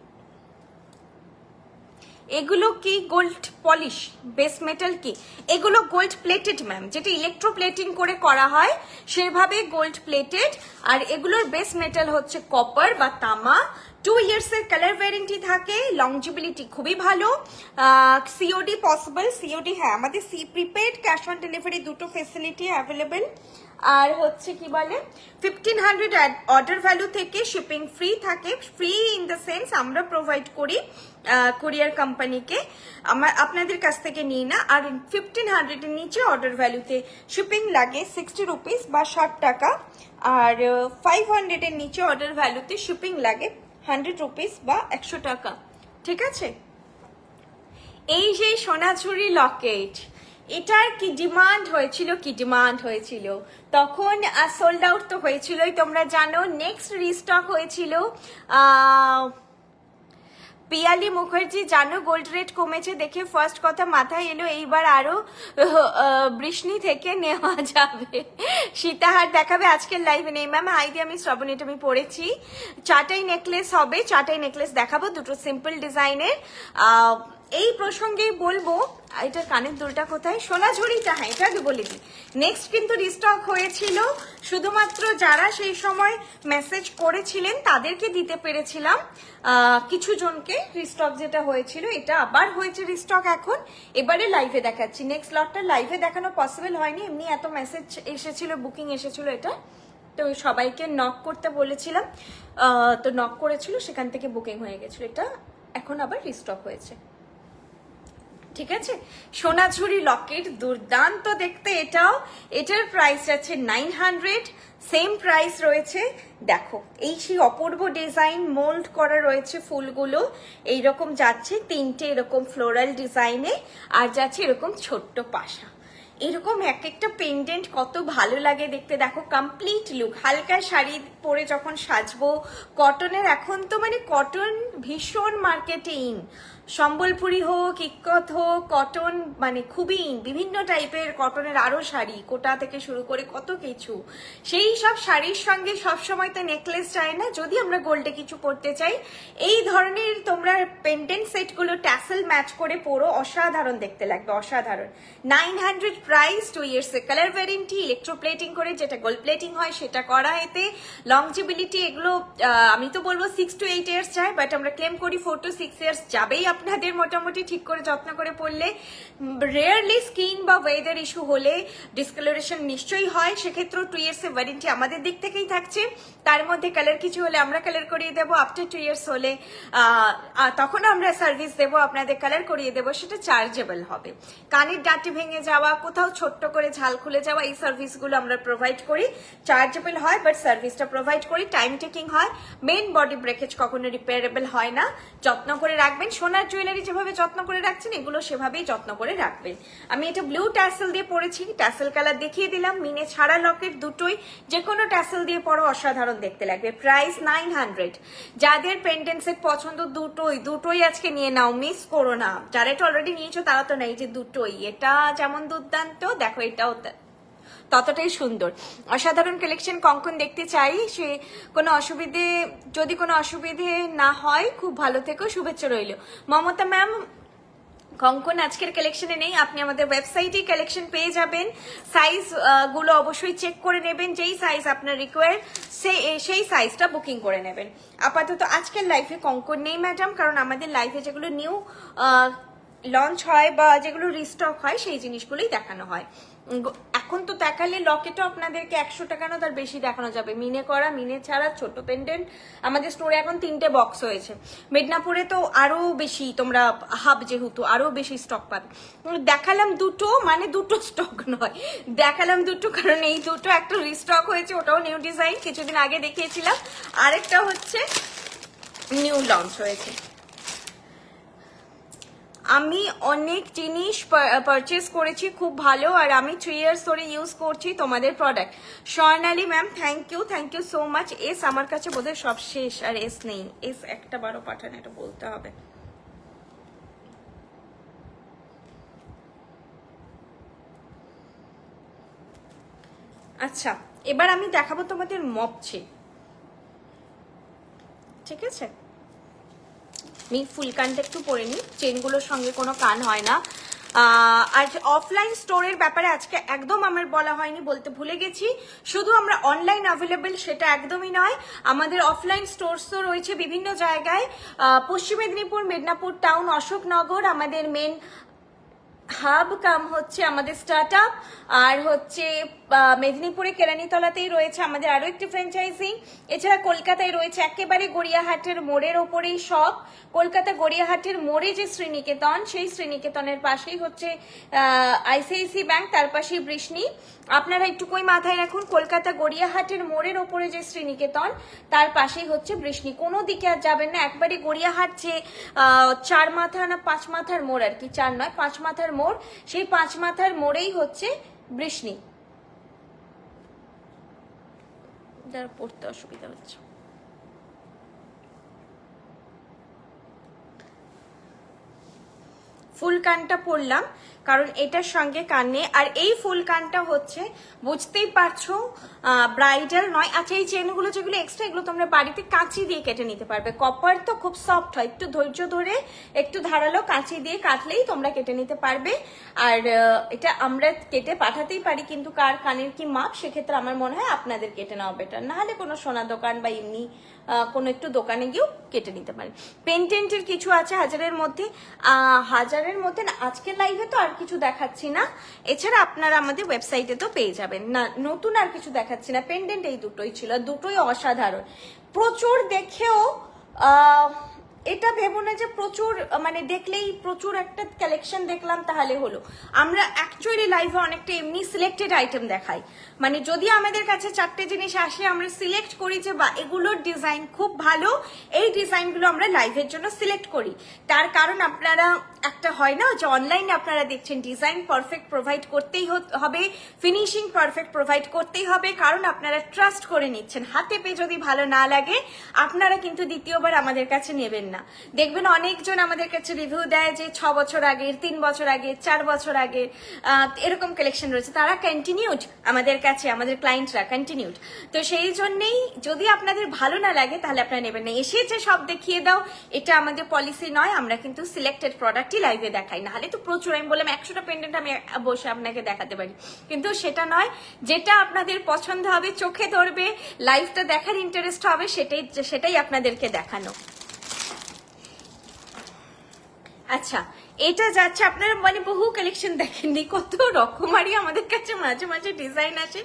এগুলো কি গোল্ড পলিশ, বেস মেটাল কি? এগুলো গোল্ড প্লেটেড ম্যাম, যেটা ইলেকট্রো প্লেটিং করে করা হয় সেভাবে গোল্ড প্লেটেড। আর এগুলোর বেস মেটাল হচ্ছে কপার বা তামা। 2 years এর কালার ওয়ারেন্টি থাকে, লংজিবিলিটি খুবই ভালো। সিওডি পসিবল, সিওডি হ্যাঁ, আমাদের প্রিপেড, ক্যাশ অন ডেলিভারি দুটো ফেসিলিটি অ্যাভেলেবেল। আর হচ্ছে কি বলে, 1500 অর্ডার ভ্যালু থেকে শিপিং ফ্রি থাকে। ফ্রি ইন দ্য সেন্স আমরা প্রোভাইড করি কুরিয়ার কোম্পানিকে, আপনাদের কাছ থেকে নিই না। আর 1500 এর নিচে অর্ডার ভ্যালুতে শিপিং লাগে 60 রুপিস বা 60 টাকা। আর 500 এর নিচে অর্ডার ভ্যালুতে শিপিং লাগে 100 রুপিস বা 100 টাকা, ঠিক আছে। এই যে সোনাঝুরি লকেট, এটার কি ডিমান্ড হয়েছিল, তখন সোল্ড আউট তো হয়েছিলই, তোমরা জানো। নেক্সট রিস্টক হয়েছিল। পিয়ালি মুখার্জি, জানো গোল্ড রেট কমেছে দেখে ফার্স্ট কথা মাথায় এলো, এইবার আরো বৃষ্ণি থেকে নেওয়া যাবে। সীতাহার দেখাবে আজকের লাইভে নেই ম্যাম। হাইদি, আমি শ্রাবণী, এটা আমি পড়েছি। চাটাই নেকলেস হবে, চাটাই নেকলেস দেখাবো, দুটো সিম্পল ডিজাইনের। এই প্রসঙ্গেই বলবো, এটার কানের দুলটা কোথায়? সোনাঝুরিটা, হ্যাঁ এটা আগে বলে দিই। নেক্সট কিন্তু রিস্টক হয়েছিল, শুধুমাত্র যারা সেই সময় মেসেজ করেছিলেন তাদেরকে দিতে পেরেছিলাম, কিছু জনকে রিস্টক যেটা হয়েছিল, এটা আবার হয়েছে রিস্টক এখন। এবারে লাইভে দেখাচ্ছি, নেক্সট লটটা লাইভে দেখানো পসিবল হয়নি, এমনি এত মেসেজ এসেছিল, বুকিং এসেছিল এটা, তো সবাইকে নক করতে বলেছিলাম, তো নক করেছিল, সেখান থেকে বুকিং হয়ে গেছিল। এটা এখন আবার রিস্টক হয়েছে, ঠিক আছে। সোনাঝুরি লকেট দুর্দান্ত দেখতে এটাও। এটার প্রাইস আছে 900, সেম প্রাইস রয়েছে। দেখো এই সেই অপূর্ব ডিজাইন, মোল্ড করা রয়েছে ফুলগুলো, এইরকম যাচ্ছে 3টে এরকম ফ্লোরাল ডিজাইনে, আর যাচ্ছে এরকম ছোট্ট পাশা। এরকম এক একটা পেন্ডেন্ট কত ভালো লাগে দেখতে। দেখো কমপ্লিট লুক, হালকা শাড়ি পরে যখন সাজবো, কটনের এখন তো মানে কটন ভীষণ মার্কেটে ইন। সম্বলপুরি হোক, ইক্কত হোক, কটন মানে খুবই ইন। বিভিন্ন টাইপের কটনের আরো শাড়ি, কোটা থেকে শুরু করে কত কিছু। সেই সব শাড়ির সঙ্গে সবসময় তো নেকলেস চাই না, যদি আমরা গোল্ডে কিছু পরতে চাই, এই ধরনের তোমরা পেন্ডেন্ট সেটগুলো ট্যাসেল ম্যাচ করে পরো, অসাধারণ দেখতে লাগবে, অসাধারণ। 900 প্রাইস, 2 years এর কালার ওয়ারেন্টি, ইলেকট্রোপ্লেটিং করে, যেটা গোল্ড প্লেটিং হয় সেটা করা। এতে লংজিবিলিটি এগুলো আমি তো বলবো 6 to 8 years যায়, বাট আমরা ক্লেম করি 4 to 6 years যাবেই আপনাদের, মোটামুটি ঠিক করে যত্ন করে পড়লে। রেয়ারলি স্কিন বা ওয়েদার ইস্যু হলে ডিসকালারেশন নিশ্চয়ই হয়, সেক্ষেত্রেও 2 years এর ওয়ারেন্টি আমাদের দিক থেকেই থাকছে। তার মধ্যে কালার কিছু হলে আমরা কালার করিয়ে দেবো, আফটার 2 years হলে তখন আমরা সার্ভিস দেবো, আপনাদের কালার করিয়ে দেবো, সেটা চার্জেবল হবে। কানের ডাটি ভেঙে যাওয়া, কোথাও ছোট্ট করে ঝাল খুলে যাওয়া, এই সার্ভিসগুলো আমরা প্রোভাইড করি, চার্জেবল হয়, বাট সার্ভিসটা প্রোভাইড করি, টাইম টেকিং হয়। মেন বডি ব্রেকেজ কখনো রিপেয়ারেবল হয় না, যত্ন করে রাখবেন। সোনার আপনার জুয়েলারি যেভাবে যত্ন করে রাখছেন এগুলো সেভাবেই যত্ন করে রাখবেন। আমি এটা ব্লু ট্যাসেল দিয়ে পরেছি, ট্যাসেল কালার দেখিয়ে দিলাম। মিনে ছাড়া লকেট দুটোই, যে কোনো ট্যাসেল দিয়ে পরো অসাধারণ দেখতে লাগবে। প্রাইস 900। যাদের পেন্ডেন্ট সেট পছন্দ দুটোই আজকে নিয়ে নাও, মিস করো না। যারা এটা অলরেডি নিয়েছো তারা তো নেই যে দুটোই, এটা যেমন দুর্দান্ত দেখো এটাও ততটাই সুন্দর। অসাধারণ কালেকশন কঙ্কন দেখতে চাই, সে যদি কোনো অসুবিধে না হয় খুব ভালো থেকো, শুভেচ্ছা রইল। মমতা ম্যাম কঙ্কন আজকের কালেকশনে নেই, আপনি আমাদের ওয়েবসাইটে কালেকশন পেয়ে যাবেন। সাইজ গুলো অবশ্যই চেক করে নেবেন, যেই সাইজ আপনার রিকোয়ার সেই সাইজটা বুকিং করে নেবেন। আপাতত আজকের লাইফে কঙ্কন নেই ম্যাডাম, কারণ আমাদের লাইফে যেগুলো নিউ লঞ্চ হয় বা যেগুলো রিস্টক হয় সেই জিনিসগুলোই দেখানো হয়। এখন তো দেখালে লকেটও আপনাদেরকে 100 টাকা না তার বেশি দেখানো যাবে। মিনে করা, মিনে ছাড়া ছোট পেন্ডেন্ট আমাদের স্টোরে এখন 3টে বক্স হয়েছে। মেদিনীপুরে তো আরো বেশি, তোমরা হাব যেহেতু আরো বেশি স্টক পাবে। দেখালাম দুটো, মানে দুটো স্টক নয়, দেখালাম দুটো কারণ এই দুটো একটা রিস্টক হয়েছে, ওটাও নিউ ডিজাইন, কিছুদিন আগে দেখিয়েছিলাম। আরেকটা হচ্ছে নিউ লঞ্চ হয়েছে। আমি অনেক জিনিস পারচেস করেছি খুব ভালো, আর আমি 3 ইয়ার্স ধরে ইউজ করছি তোমাদের product. Swarnali ma'am thank you so much. এস আমার কাছে বোধহয় সব শেষ, আর এস নেই। এস একটা বারো পাঠান, এটা বলতে হবে। আচ্ছা, এবার আমি দেখাবো তোমাদের মপ চেন, ঠিক আছে? আমি ফুল কানটা একটু পরে নিই, চেনগুলোর সঙ্গে কোনো কান হয় না। আর অফলাইন স্টোরের ব্যাপারে আজকে একদম আমার বলা হয়নি, বলতে ভুলে গেছি। শুধু আমরা অনলাইন অ্যাভেলেবেল সেটা একদমই নয়, আমাদের অফলাইন স্টোরসও রয়েছে বিভিন্ন জায়গায়। পশ্চিম মেদিনীপুর, মেদিনীপুর টাউন, অশোকনগর আমাদের মেন হাব কাম হচ্ছে আমাদের স্টার্ট আপ, আর হচ্ছে মেদিনীপুরে কেরানীতলাতেই রয়েছে আমাদের আরো একটি ফ্র্যাঞ্চাইজি। এছাড়া কলকাতায় রয়েছে একেবারে গড়িয়াহাটের মোড়ের ওপরেই সব। কলকাতা গড়িয়াহাটের মোড়ে যে শ্রীনিকেতন, সেই শ্রীনিকেতনের পাশেই হচ্ছে আইসিআইসি ব্যাংক, তার পাশেই বৃষ্ণি। আপনারা একটুকুই মাথায় রাখুন, কলকাতা গড়িয়াহাটের মোড়ের ওপরে যে শ্রীনিকেতন তার পাশেই হচ্ছে বৃষ্ণি। কোনো দিকে আর যাবেন না, একবারে গড়িয়াহাট যে 4 মাথা না 5 মাথার মোড়, আর কি 4 নয় 5 মাথার মোড়, সেই 5 মাথার মোড়েই হচ্ছে বৃষ্ণি। যারা পড়তে অসুবিধা হচ্ছে, ফুল কানটা পরলাম কারণ এটার সঙ্গে কানে, আর এই ফুল কানটা হচ্ছে বুঝতেই পারছো ব্রাইডাল নয়। আচ্ছা, এই চেনগুলো যেগুলো এক্সট্রা, এগুলো তোমরা বাড়িতে কাঁচি দিয়ে কেটে নিতে পারবে। কপার তো খুব সফট হয়, একটু ধৈর্য ধরে একটু ধারালো কাঁচি দিয়ে কাটলেই তোমরা কেটে নিতে পারবে। আর এটা আমরা কেটে পাঠাতেই পারি, কিন্তু কার কানের কি মাপ, সেক্ষেত্রে আমার মনে হয় আপনাদের কেটে নেওয়া বেটার। নাহলে কোনো সোনা দোকান বা এমনি কোনো একটু দোকানে গিয়েও কেটে নিতে পারেন। পেন্টেন্টের কিছু আছে হাজারের মধ্যে না, আজকের লাইভে তো আর কিছু দেখাচ্ছি না। এছাড়া আপনারা আমাদের ওয়েবসাইটে তো পেয়ে যাবেন না, নতুন আর কিছু দেখাচ্ছি না। পেন্ডেন্ট এই দুটোই ছিল, দুটোই অসাধারণ। প্রচুর দেখেও এটা ভেবো না যে প্রচুর, মানে দেখলেই প্রচুর একটা কালেকশন দেখলাম তাহলে হলো। আমরা অ্যাকচুয়ালি লাইভে অনেকটা এমনি সিলেক্টেড আইটেম দেখাই, মানে যদি আমাদের কাছে 4টে জিনিস আসে আমরা সিলেক্ট করি যে বা এগুলোর ডিজাইন খুব ভালো, এই ডিজাইনগুলো আমরা লাইভের জন্য সিলেক্ট করি। তার কারণ আপনারা একটা হয় না যে অনলাইনে আপনারা দেখছেন ডিজাইন পারফেক্ট প্রোভাইড করতেই হবে, ফিনিশিং পারফেক্ট প্রোভাইড করতেই হবে, কারণ আপনারা ট্রাস্ট করে নিচ্ছেন। হাতে পেয়ে যদি ভালো না লাগে আপনারা কিন্তু দ্বিতীয়বার আমাদের কাছে নেবেন না। দেখবেন অনেকজন আমাদের কাছে রিভিউ দেয় যে 6 বছর আগের, 3 বছর আগে, 4 বছর আগে এরকম কালেকশন রয়েছে, তারা কন্টিনিউড আমাদের কাছে, আমাদের ক্লায়েন্টরা কন্টিনিউড। তো সেই জন্যেই যদি আপনাদের ভালো না লাগে তাহলে আপনারা নেবেন না। এসে যে সব দেখিয়ে দাও এটা আমাদের পলিসি নয়, আমরা কিন্তু সিলেক্টেড প্রোডাক্টই লাইভে দেখাই। না হলে তো প্রচুর, আমি বললাম 100টা পেন্ডেন্ট আমি বসে আপনাকে দেখাতে পারি, কিন্তু সেটা নয়। যেটা আপনাদের পছন্দ হবে, চোখে ধরবে, লাইভটা দেখার ইন্টারেস্ট হবে, সেটাই আপনাদেরকে দেখানো। আচ্ছা, এটা যাচ্ছে আপনারা মানে বহু কালেকশন দেখেননি, কত রকমারই আমাদের কাছে মাঝে মাঝে ডিজাইন আসে,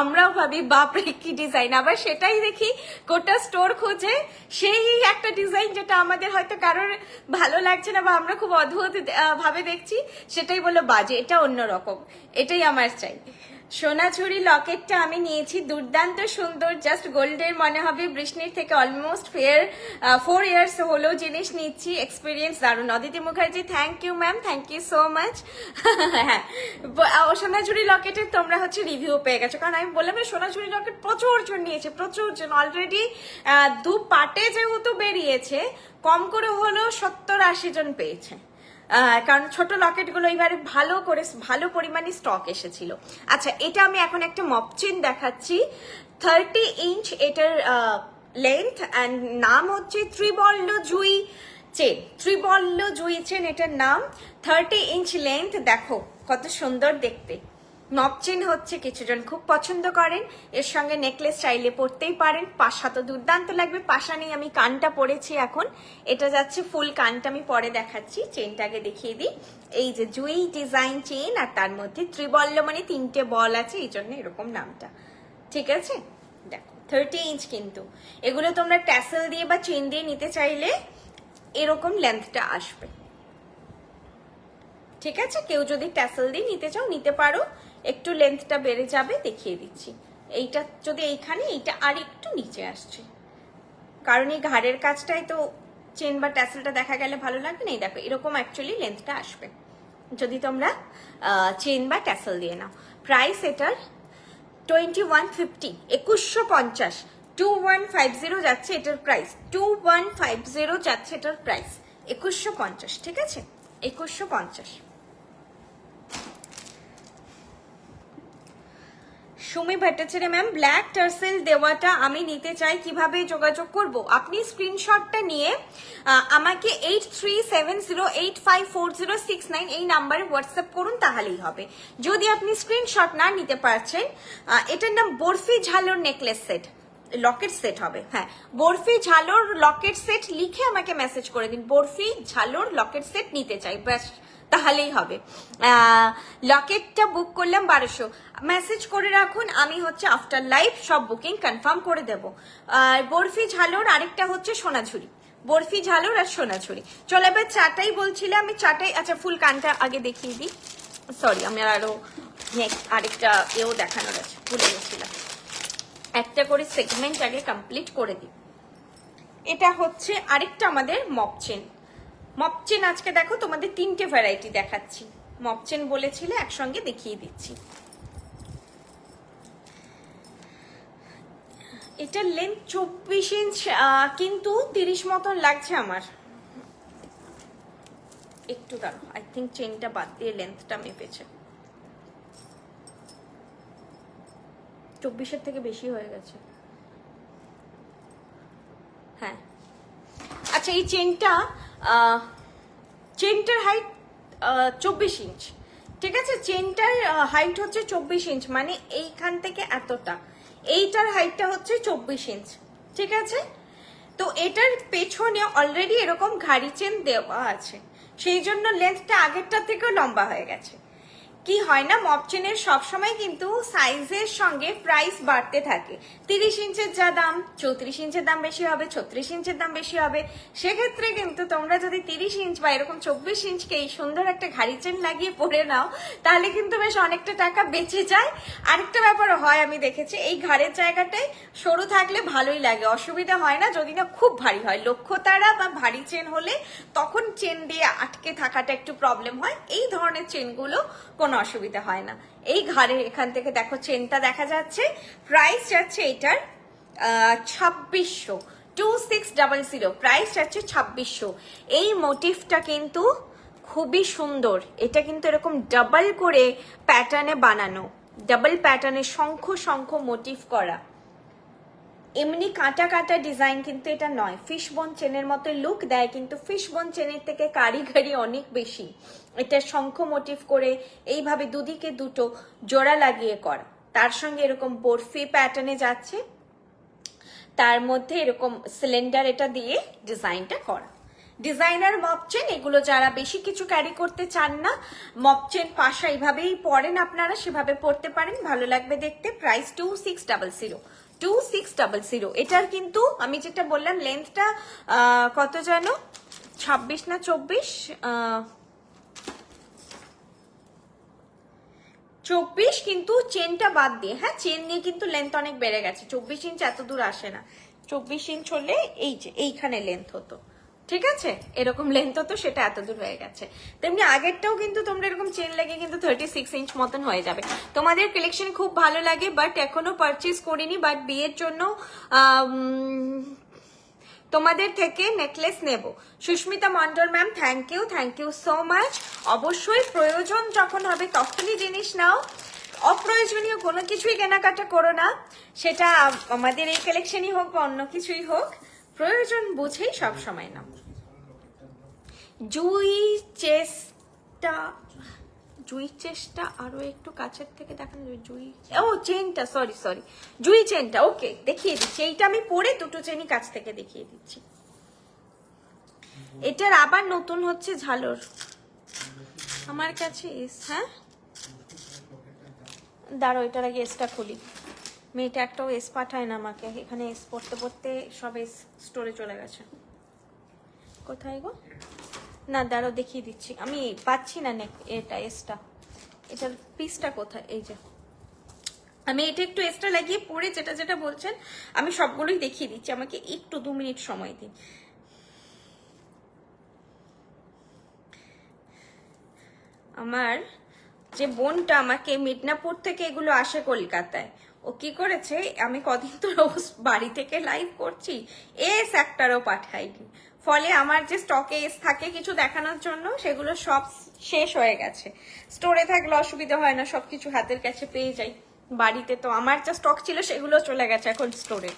আমরাও ভাবি বাপরে কি ডিজাইন, আবার সেটাই দেখি গোটা স্টোর খুঁজে সেই একটা ডিজাইন যেটা আমাদের হয়তো কারোর ভালো লাগছে না বা আমরা খুব অদ্ভুত ভাবে দেখছি, সেটাই বললো বাজে, এটা অন্যরকম, এটাই আমার চাই। সোনাঝুরি লকেটটা আমি নিয়েছি, দুর্দান্ত সুন্দর, জাস্ট গোল্ডের মনে হবে। বৃষ্ণির থেকে অলমোস্ট 4 ইয়ার্স হলো জিনিস নিচ্ছি, এক্সপিরিয়েন্স দারুণ। Aditi Mukherjee, thank you ma'am, thank you so much. হ্যাঁ, সোনাঝুরি লকেটের তোমরা হচ্ছে রিভিউ পেয়ে গেছো, কারণ আমি বললাম সোনাঝুরি লকেট প্রচুর জন নিয়েছে, প্রচুর জন। অলরেডি 2 পার্টে যেহেতু বেরিয়েছে, কম করে হলেও 70-80 জন পেয়েছে, কারণ ছোট লকেটগুলো এবারে ভালো পরিমাণে স্টক এসেছিল। আচ্ছা, এটা আমি এখন একটা মপ চেন দেখাচ্ছি, 30 ইঞ্চ এটার লেন্থ, অ্যান্ড নাম হচ্ছে ত্রিবল্ল জুই চেন। ত্রিবল্ল জুই চেন এটার নাম, 30 ইঞ্চ লেন্থ। দেখো কত সুন্দর দেখতে। নব চেন হচ্ছে কিছুজন খুব পছন্দ করেন, এর সঙ্গে নেকলেস চাইলে পরতেই পারেন। পাশা তো দুর্দান্ত লাগবে, পাশা নেই, আমি কানটা পরেছি এখন। এটা যাচ্ছে ফুল কানটা, আমি পরে দেখাচ্ছি। চেনটাকে দেখিয়ে দিই, এই যে জুই ডিজাইন চেন, আর তার মধ্যে ত্রিবল্ল মানে 3টে বল আছে, এই জন্য এরকম নামটা। ঠিক আছে, দেখো 30 ইঞ্চ কিন্তু। এগুলো তোমরা ট্যাসেল দিয়ে বা চেন দিয়ে নিতে চাইলে এরকম লেন্থটা আসবে। ঠিক আছে, কেউ যদি ট্যাসেল দিয়ে নিতে চাও নিতে পারো, একটু লেন্থটা বেড়ে যাবে, দেখিয়ে দিচ্ছি। এইটা যদি এইখানে, এইটা আর একটু নিচে আসছে, কারণ এই ঘাড়ের কাজটাই তো চেন বা ট্যাসেলটা দেখা গেলে ভালো লাগবে না। এই দেখো এরকম অ্যাকচুয়ালি লেন্থটা আসবে যদি তোমরা চেন বা ট্যাসেল দিয়ে নাও। প্রাইস এটার 2150, 2150, 2150 যাচ্ছে এটার প্রাইস, 2150 যাচ্ছে এটার প্রাইস, 2150। ঠিক আছে, 2150। Sumi Bhattacharya ma'am, black tassel দেওয়াটা আমি নিতে চাই, কিভাবে যোগাযোগ করব? আপনি স্ক্রিনশটটা নিয়ে আমাকে 8370854069 এই নাম্বারে হোয়াটসঅ্যাপ করুন, তাহলেই হবে। যদি আপনি স্ক্রিনশট না নিতে পারছেন, এটার নাম বরফি ঝালর নেকলেস সেট, লকেট সেট হবে। হ্যাঁ, বরফি ঝালর লকেট সেট লিখে আমাকে মেসেজ করে দিন, বরফি ঝালর লকেট সেট নিতে চাই, ব্যাস, তাহলেই হবে। লকেটটা বুক করলাম 1200, মেসেজ করে রাখুন, আমি হচ্ছে আফটার লাইভ সব বুকিং কনফার্ম করে দেব। আর বরফি ঝালর, আরেকটা হচ্ছে সোনাঝুরি, বরফি ঝালর আর সোনাঝুরি। চলো এবার চাটাই বলছিলাম, আমি চাটাই, আচ্ছা ফুল কানটা আগে দেখিয়ে দিই, সরি আমার আরো আরেকটা এও দেখানোর আছে, ভুলে গেছিলাম। একটা করে সেগমেন্ট আগে কমপ্লিট করে দিই। এটা হচ্ছে আরেকটা আমাদের মপ চেন। মপ চেন আজকে দেখো তোমাদের 3টে ভ্যারাইটি দেখাচ্ছি, মপ চেন বলেছিলে একসঙ্গে দেখিয়ে দিচ্ছি। এটার লেন্থ 24 ইঞ্চ, কিন্তু 30 মতন লাগছে আমার। একটু দাঁড়ো, আই থিঙ্ক চেনটা বাদ দিয়ে লেন্থটা মেপেছে, 24-এর থেকে বেশি হয়ে গেছে। হ্যাঁ, আচ্ছা এই চেনটার হাইট 24 ইঞ্চ। ঠিক আছে, চেনটার হাইট হচ্ছে 24 ইঞ্চ, মানে এইখান থেকে এতটা, এইটার হাইটটা হচ্ছে 24 ইঞ্চ। ঠিক আছে, তো এটার পেছনে অলরেডি এরকম ঘাড়ি চেন দেওয়া আছে, সেই জন্য লেন্থটা আগেরটা থেকেও লম্বা হয়ে গেছে। কি হয় না, মপ চেনের সবসময় কিন্তু সাইজের সঙ্গে প্রাইস বাড়তে থাকে। 30 ইঞ্চের যা দাম, 34 ইঞ্চের দাম বেশি হবে, 36 ইঞ্চের দাম বেশি হবে। সেক্ষেত্রে কিন্তু তোমরা যদি 30 ইঞ্চ বা এরকম 24 ইঞ্চকে এই সুন্দর একটা ঘাড়ি চেন লাগিয়ে পরে নাও, তাহলে কিন্তু বেশ অনেকটা টাকা বেঁচে যায়। আরেকটা ব্যাপার হয়, আমি দেখেছি এই ঘাড়ের জায়গাটায় সরু থাকলে ভালোই লাগে, অসুবিধা হয় না, যদি না খুব ভারী হয়। লক্ষ্যতারা বা ভারী চেন হলে তখন চেন দিয়ে আটকে থাকাটা একটু প্রবলেম হয়। এই ধরনের চেনগুলো কোনো অসুবিধা হয় না। এই ঘাড়ের এখান থেকে দেখো চেনটা দেখা যাচ্ছে, প্রাইস যাচ্ছে এটার 2600, 2600, প্রাইস যাচ্ছে 2600। এই মোটিভটা কিন্তু খুবই সুন্দর, এটা কিন্তু এরকম ডাবল করে প্যাটার্নে বানানো, ডাবল প্যাটার্নে শঙ্খ শঙ্খ মোটিভ করা, এমনি কাটা কাটা ডিজাইন কিন্তু এটা নয়। ফিশ বোন চেনের মতো লুক দেয়, কিন্তু ফিশ বোন চেনের থেকে কারিগরি অনেক বেশি। এটা শঙ্খ মোটিভ করে এইভাবে দুদিকে দুটো জোড়া লাগিয়ে করা, তার সঙ্গে এরকম বরফি প্যাটার্নে যাচ্ছে, তার মধ্যে এরকম সিলিন্ডার এটা দিয়ে ডিজাইনটা করা। ডিজাইনার মপ চেন এগুলো, যারা বেশি কিছু ক্যারি করতে চান না, মপ চেন পাশা এইভাবেই পরেন আপনারা, সেভাবে পরতে পারেন, ভালো লাগবে দেখতে। প্রাইস 2600, 2600। এটার কিন্তু আমি যেটা বললাম লেন্থটা কত যেন 26 না 24, 24 কিন্তু চেনটা বাদ দিয়ে, হ্যাঁ চেন নিয়ে কিন্তু লেন্থ অনেক বেড়ে গেছে, 24 ইঞ্চ এত দূর আসে না, 24 ইঞ্চ হলে এই যে এইখানে লেন্থ হতো, ঠিক আছে এরকম লেন্থ হতো, সেটা এত দূর হয়ে গেছে। তেমনি আগেরটাও কিন্তু তোমরা এরকম চেন লেগে কিন্তু 36 ইঞ্চ মতন হয়ে যাবে। তোমাদের কালেকশন খুব ভালো লাগে, বাট এখনো পারচেজ করিনি, বাট বিয়ের জন্য তোমাদের থেকে নেকলেস নেব। Susmita Mondal ma'am, thank you so much. অবশ্যই প্রয়োজন যখন হবে তখনই জিনিস নাও, অপ্রয়োজনীয় কোনো কিছুই কেনাকাটা করো না, সেটা আমাদের এই কালেকশনই হোক বা অন্য কিছুই হোক, প্রয়োজন বুঝেই সব সময় নাও। জুই চেষ্টা আরো একটু কাছের থেকে দেখানো, চেনটা, সরি জুই চেনটা, ওকে দেখিয়ে দিচ্ছি। এইটা আমি পরে দুটো চেনই কাছ থেকে দেখিয়ে দিচ্ছি। এটার আবার নতুন হচ্ছে ঝালর আমার কাছে, হ্যাঁ দাঁড়ো এটার আগে এসটা খুলি। মেয়েটা একটাও এস পাঠায় না আমাকে, এখানে এস পড়তে পড়তে সব এস স্টোরে চলে গেছে। কোথায় গো, না দাঁড়ো দেখিয়ে দিচ্ছি, আমি পাচ্ছি না এটা এসটা, এটার পিসটা কোথায়, এই যে আমি এটা একটু এক্সট্রা লাগিয়ে পরে যেটা যেটা বলছেন আমি সবগুলোই দেখিয়ে দিচ্ছি, আমাকে একটু 2 মিনিট সময় দিন। আমার যে বোনটা আমাকে মিদনাপুর থেকে এগুলো আসে কলকাতায়, ও কি করেছে, আমি কদিন তো রোজ বাড়ি থেকে লাইভ করছি, এস একটারও পাঠাইনি, ফলে আমার যে স্টকে এস থাকে কিছু দেখানোর জন্য সেগুলো সব শেষ হয়ে গেছে। স্টোরে থাকলে অসুবিধা হয় না, সবকিছু হাতের কাছে পেয়ে যাই, বাড়িতে তো আমার যা স্টক ছিল সেগুলো চলে গেছে এখন স্টোরে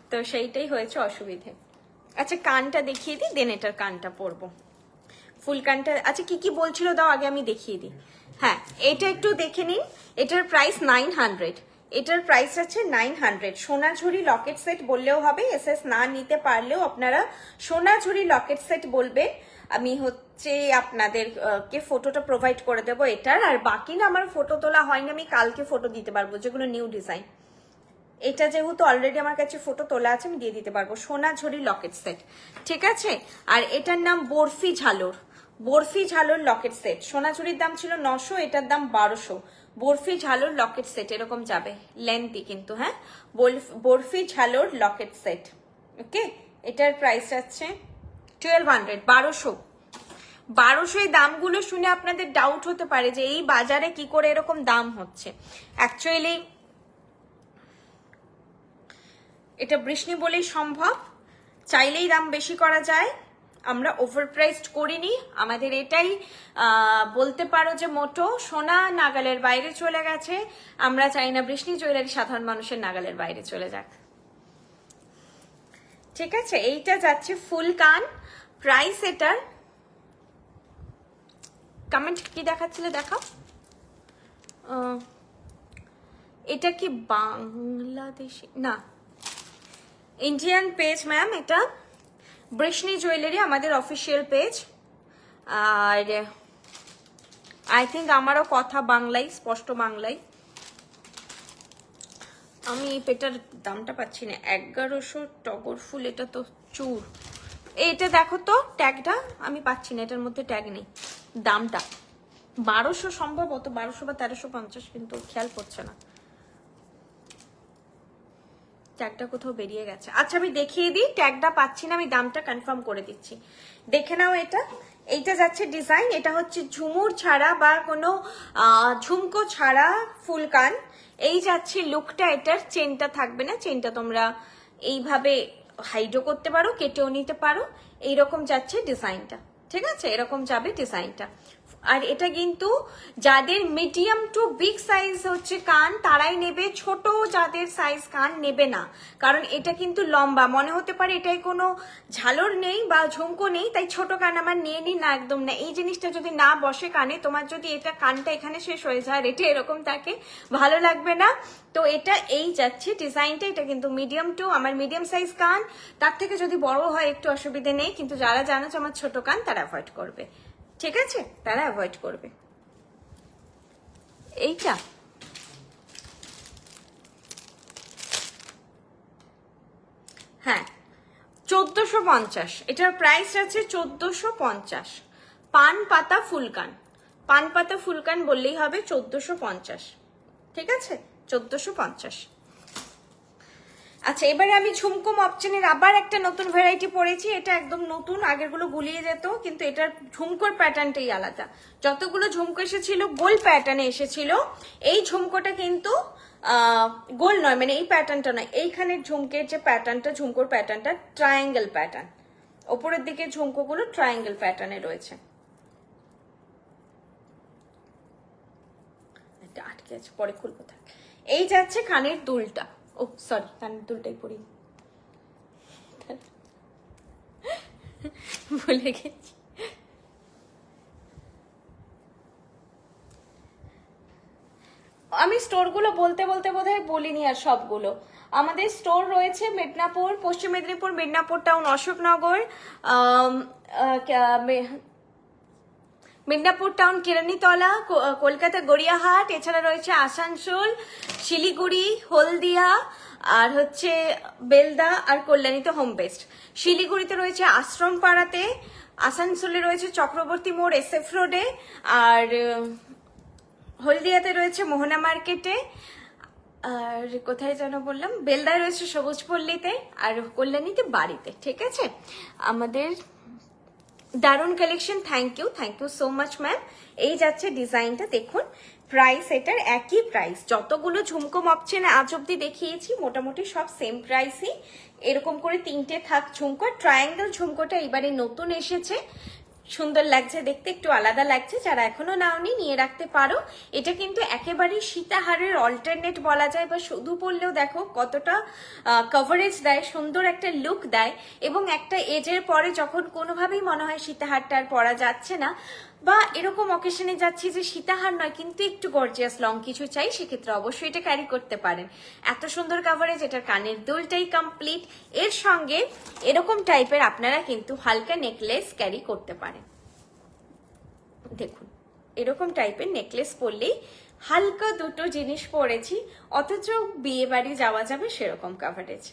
তো সেইটাই হয়েছে অসুবিধে। আচ্ছা কানটা দেখিয়ে দিই, দেন এটার কানটা পরবো, ফুল কানটা। আচ্ছা কি কি বলছিল দাও আগে আমি দেখিয়ে দিই। হ্যাঁ এটা একটু দেখে নিন, এটার প্রাইস 900, এটার প্রাইস আছে 900। সোনাঝুরি লকেট সেট বললেও হবে, এসএস না নিতে পারলেও আপনারা সোনাঝুরি লকেট সেট বলবেন, আমি হচ্ছে আপনাদের কে ফটোটা প্রোভাইড করে দেবো এটার। আর বাকি না আমার ফটো তোলা হয়নি, আমি কালকে ফটো দিতে পারবো, যেগুলো নিউ ডিজাইন। এটা যেহেতু অলরেডি আমার কাছে ফটো তোলা আছে আমি দিয়ে দিতে পারবো, সোনাঝুরি লকেট সেট, ঠিক আছে। আর এটার নাম বরফি ঝালর, বরফি ঝালর লকেট সেট। সোনাঝুরির দাম ছিল 900, এটার দাম 1200। বরফি ঝালর লকেট সেট এরকম যাবে, লেন্থি কিন্তু, হ্যাঁ বরফি ঝালর লকেট সেট, ওকে। এটার প্রাইস আছে 1200, 1200। এই দামগুলো শুনে আপনাদের ডাউট হতে পারে যে এই বাজারে কি করে এরকম দাম হচ্ছে। অ্যাকচুয়ালি এটা বৃষ্টি বলেই সম্ভব, চাইলেই দাম বেশি করা যায়, আমরা ওভার প্রাইসড করিনি, আমাদের এটাই বলতে পারো যে মোটো সোনা নাগালের বাইরে চলে গেছে, আমরা চাই না বৃষ্টি জুয়েলারি সাধারণ মানুষের নাগালের বাইরে চলে যাক, ঠিক আছে। এইটা যাচ্ছে ফুল কান, প্রাইস এটার, কমেন্ট কি দেখাচ্ছিলে দেখাও, এটা কি বাংলাদেশি না ইন্ডিয়ান পেজ ম্যাম, এটা বৃষ্ণি জুয়েলারি আমাদের অফিসিয়াল পেজ। আর আই থিঙ্ক আমারও কথা বাংলাই, স্পষ্ট বাংলাই। আমি এটার দামটা পাচ্ছি না, 1100 টগর ফুল, এটা তো চুর। এইটা দেখো তো ট্যাগটা, আমি পাচ্ছি না, এটার মধ্যে ট্যাগ নেই। দামটা 1200 সম্ভবত, 1200 বা 1350, কিন্তু খেয়াল পড়ছে না, ট্যাগটা কোথাও বেরিয়ে গেছে। আচ্ছা আমি দেখিয়ে দিই, ট্যাগটা পাচ্ছি না, আমি দামটা কনফার্ম করে দিচ্ছি, দেখে নাও। এইটা যাচ্ছে ডিজাইন, এটা হচ্ছে ঝুমুর ছাড়া বা কোনো ঝুমকো ছাড়া ফুল কান, এই যাচ্ছে লুকটা। এটার চেনটা থাকবে না, চেনটা তোমরা এইভাবে হাইডও করতে পারো, কেটেও নিতে পারো, এইরকম যাচ্ছে ডিজাইনটা, ঠিক আছে, এরকম যাবে ডিজাইনটা। আর এটা কিন্তু যাদের মিডিয়াম টু বিগ সাইজ হচ্ছে কান তারাই নেবে, ছোট যাদের সাইজ কান নেবে না, কারণ এটা কিন্তু লম্বা, মনে হতে পারে এটাই কোনো ঝালর নেই বা ঝুমকো নেই তাই ছোট কান আমার নিয়ে নি, না একদম না। এই জিনিসটা যদি না বসে কানে, তোমার যদি এটা কানটা এখানে শেষ হয়ে যায় আর এটা এরকম থাকে, ভালো লাগবে না। তো এটা এই যাচ্ছে ডিজাইনটা, এটা কিন্তু মিডিয়াম টু, আমার মিডিয়াম সাইজ কান, তার থেকে যদি বড় হয় একটু অসুবিধে নেই, কিন্তু যারা জানো যে আমার ছোট কান তারা অ্যাভয়েড করবে, ঠিক আছে, তারা অ্যাভয়েড করবে। এইটা হ্যাঁ 1450, এটার প্রাইস আছে 1450। পান পাতা ফুলকান পান পাতা ফুলকান বললেই হবে 1450, ঠিক আছে 1450। আচ্ছা, এবারে আমি ঝুমকো মপচেনের আবার একটা নতুন ভ্যারাইটি পড়েছি। এটা একদম নতুন, আগেরগুলো গুলিয়ে যেত, কিন্তু এটার ঝুমকোর প্যাটার্নটাই আলাদা। যতগুলো ঝুমকো এসেছিল গোল প্যাটার্নে এসেছিল, এই ঝুমকোটা কিন্তু গোল নয়, মানে এই প্যাটার্নটা নয়, এইখানের ঝুমকের যে প্যাটার্নটা, ঝুমকোর প্যাটার্নটা ট্রায়াঙ্গেল প্যাটার্ন, ওপরের দিকে ঝুমকোগুলো ট্রায়াঙ্গেল প্যাটার্নে রয়েছে। এটা আটকে আছে, পরে খুলবো থাক। এই যাচ্ছে কানের দুলটা, ও সরি কানের দুলটাই পরি, ভুলে গেছি। আমি স্টোরগুলো বলতে বলতে বোধহয় বলিনি আর সবগুলো। আমাদের স্টোর রয়েছে মেদিনীপুর, পশ্চিম মেদিনীপুর, মেদিনীপুর টাউন, অশোকনগর, মেদিনীপুর টাউন, কেরানীতলা, কলকাতা গড়িয়াহাট, এছাড়া রয়েছে আসানসোল, শিলিগুড়ি, হলদিয়া, আর হচ্ছে বেলদা, আর কল্যাণীতে হোম বেস্ট। শিলিগুড়িতে রয়েছে আশ্রম পাড়াতে, আসানসোলে রয়েছে চক্রবর্তী মোড় SF রোডে, আর হলদিয়াতে রয়েছে মোহনা মার্কেটে, আর কোথায় যেন বললাম, বেলদায় রয়েছে সবুজ পল্লীতে, আর কল্যাণীতে বাড়িতে, ঠিক আছে। আমাদের দারুণ collection, thank you so much ma'am. এই যাচ্ছে ডিজাইনটা, দেখুন প্রাইস এটার একই প্রাইস। যতগুলো ঝুমকো মপচেন আজ অব্দি দেখিয়েছি মোটামুটি সব সেম প্রাইসই। এরকম করে 3টে থাক ঝুমকো, ট্রায়াঙ্গেল ঝুমকোটা এবারে নতুন এসেছে, সুন্দর লাগছে দেখতে, একটু আলাদা লাগছে। যারা এখনো নাওনি নিয়ে রাখতে পারো। এটা কিন্তু একেবারে সীতাহারের অল্টারনেট বলা যায়, বা শুধু পরলেও দেখো কতটা কভারেজ দেয়, সুন্দর একটা লুক দেয়। এবং একটা এজের পরে যখন কোনোভাবেই মনে হয় সীতাহারটা আর পরা যাচ্ছে না, বা এরকম অকেশনে যাচ্ছি যে সীতাহার নয় কিন্তু একটু গর্জিয়াস লং কিছু চাই, সেক্ষেত্রে অবশ্যই এটা ক্যারি করতে পারেন। এত সুন্দর কভারেজ, এটার কানের দুলটাই কমপ্লিট। এর সঙ্গে এরকম টাইপের আপনারা কিন্তু হালকা নেকলেস ক্যারি করতে পারেন। দেখুন এরকম টাইপের নেকলেস পরলেই হালকা দুটো জিনিস পরেছি, অথচ বিয়ে বাড়ি যাওয়া যাবে সেরকম কভারেজ,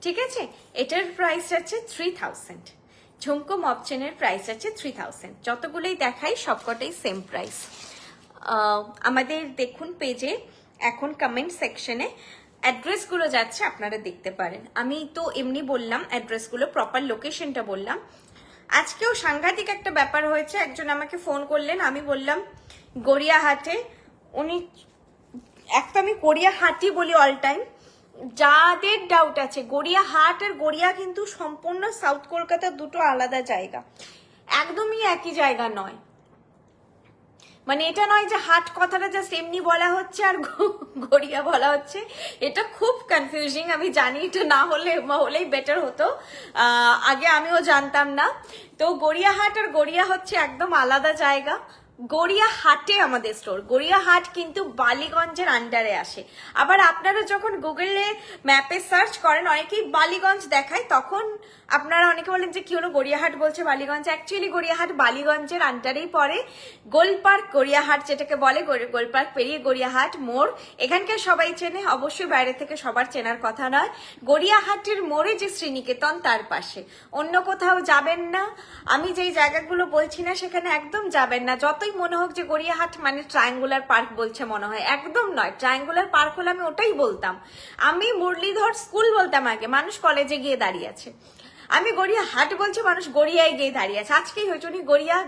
ঠিক আছে। এটার প্রাইস আছে 3000। ঝুমকো মপচেনের প্রাইস আছে 3000। যতগুলোই দেখাই সবকটাই সেম প্রাইস। আমাদের দেখুন পেজে এখন কমেন্ট সেকশনে অ্যাড্রেসগুলো যাচ্ছে, আপনারা দেখতে পারেন। আমি তো এমনি বললাম অ্যাড্রেসগুলো, প্রপার লোকেশনটা বললাম। আজকেও সাংঘাতিক একটা ব্যাপার হয়েছে, একজন আমাকে ফোন করলেন, আমি বললাম গড়িয়াহাটে, উনি এক তো আমি গড়িয়াহাটই বলি অল টাইম, যাদের ডাউট আছে গড়িয়াহাট আর গড়িয়া কিন্তু সম্পূর্ণ সাউথ কলকাতা, দুটো আলাদা জায়গা, একদমই একই জায়গা নয়। মানে এটা নয় যে হাট কথাটা জাস্ট এমনি বলা হচ্ছে আর গড়িয়া বলা হচ্ছে, এটা খুব কনফিউজিং। আমি জানি এটা না হলেই বেটার হতো, আগে আমিও জানতাম না। তো গড়িয়াহাট আর গড়িয়া হচ্ছে একদম আলাদা জায়গা। গড়িয়াহাটে আমাদের স্টোর, গড়িয়াহাট কিন্তু বালিগঞ্জের আন্ডারে আসে। আবার আপনারা যখন গুগলে ম্যাপে সার্চ করেন অনেকেই বালিগঞ্জ দেখায়, তখন আপনারা অনেকে বলেন যে কি হলো গড়িয়াহাট বলছে বালিগঞ্জ, অ্যাকচুয়ালি গড়িয়াহাট বালিগঞ্জের আন্ডারেই পড়ে। গোলপার্ক গড়িয়াহাট যেটাকে বলে, গোলপার্ক পেরিয়ে গড়িয়াহাট মোড়, এখানকার সবাই চেনে, অবশ্যই বাইরে থেকে সবার চেনার কথা নয়। গড়িয়াহাটের মোড়ে যে শ্রীনিকেতন তার পাশে, অন্য কোথাও যাবেন না। আমি যেই জায়গাগুলো বলছি না সেখানে একদম যাবেন না। যতই মনে হোক যে গড়িয়াহাট মানে ট্রায়াঙ্গুলার পার্ক বলছে মনে হয়, একদম নয়। ট্রায়াঙ্গুলার পার্ক হলে আমি ওটাই বলতাম। আমি মুরলীধর স্কুল বলতাম আগে, মানুষ কলেজে গিয়ে দাঁড়িয়ে আছে। আমি গড়িয়াহাট বলছি, মানুষ গড়িয়ায় গিয়ে দাঁড়িয়ে আছে। আজকেই হয়েছে, উনি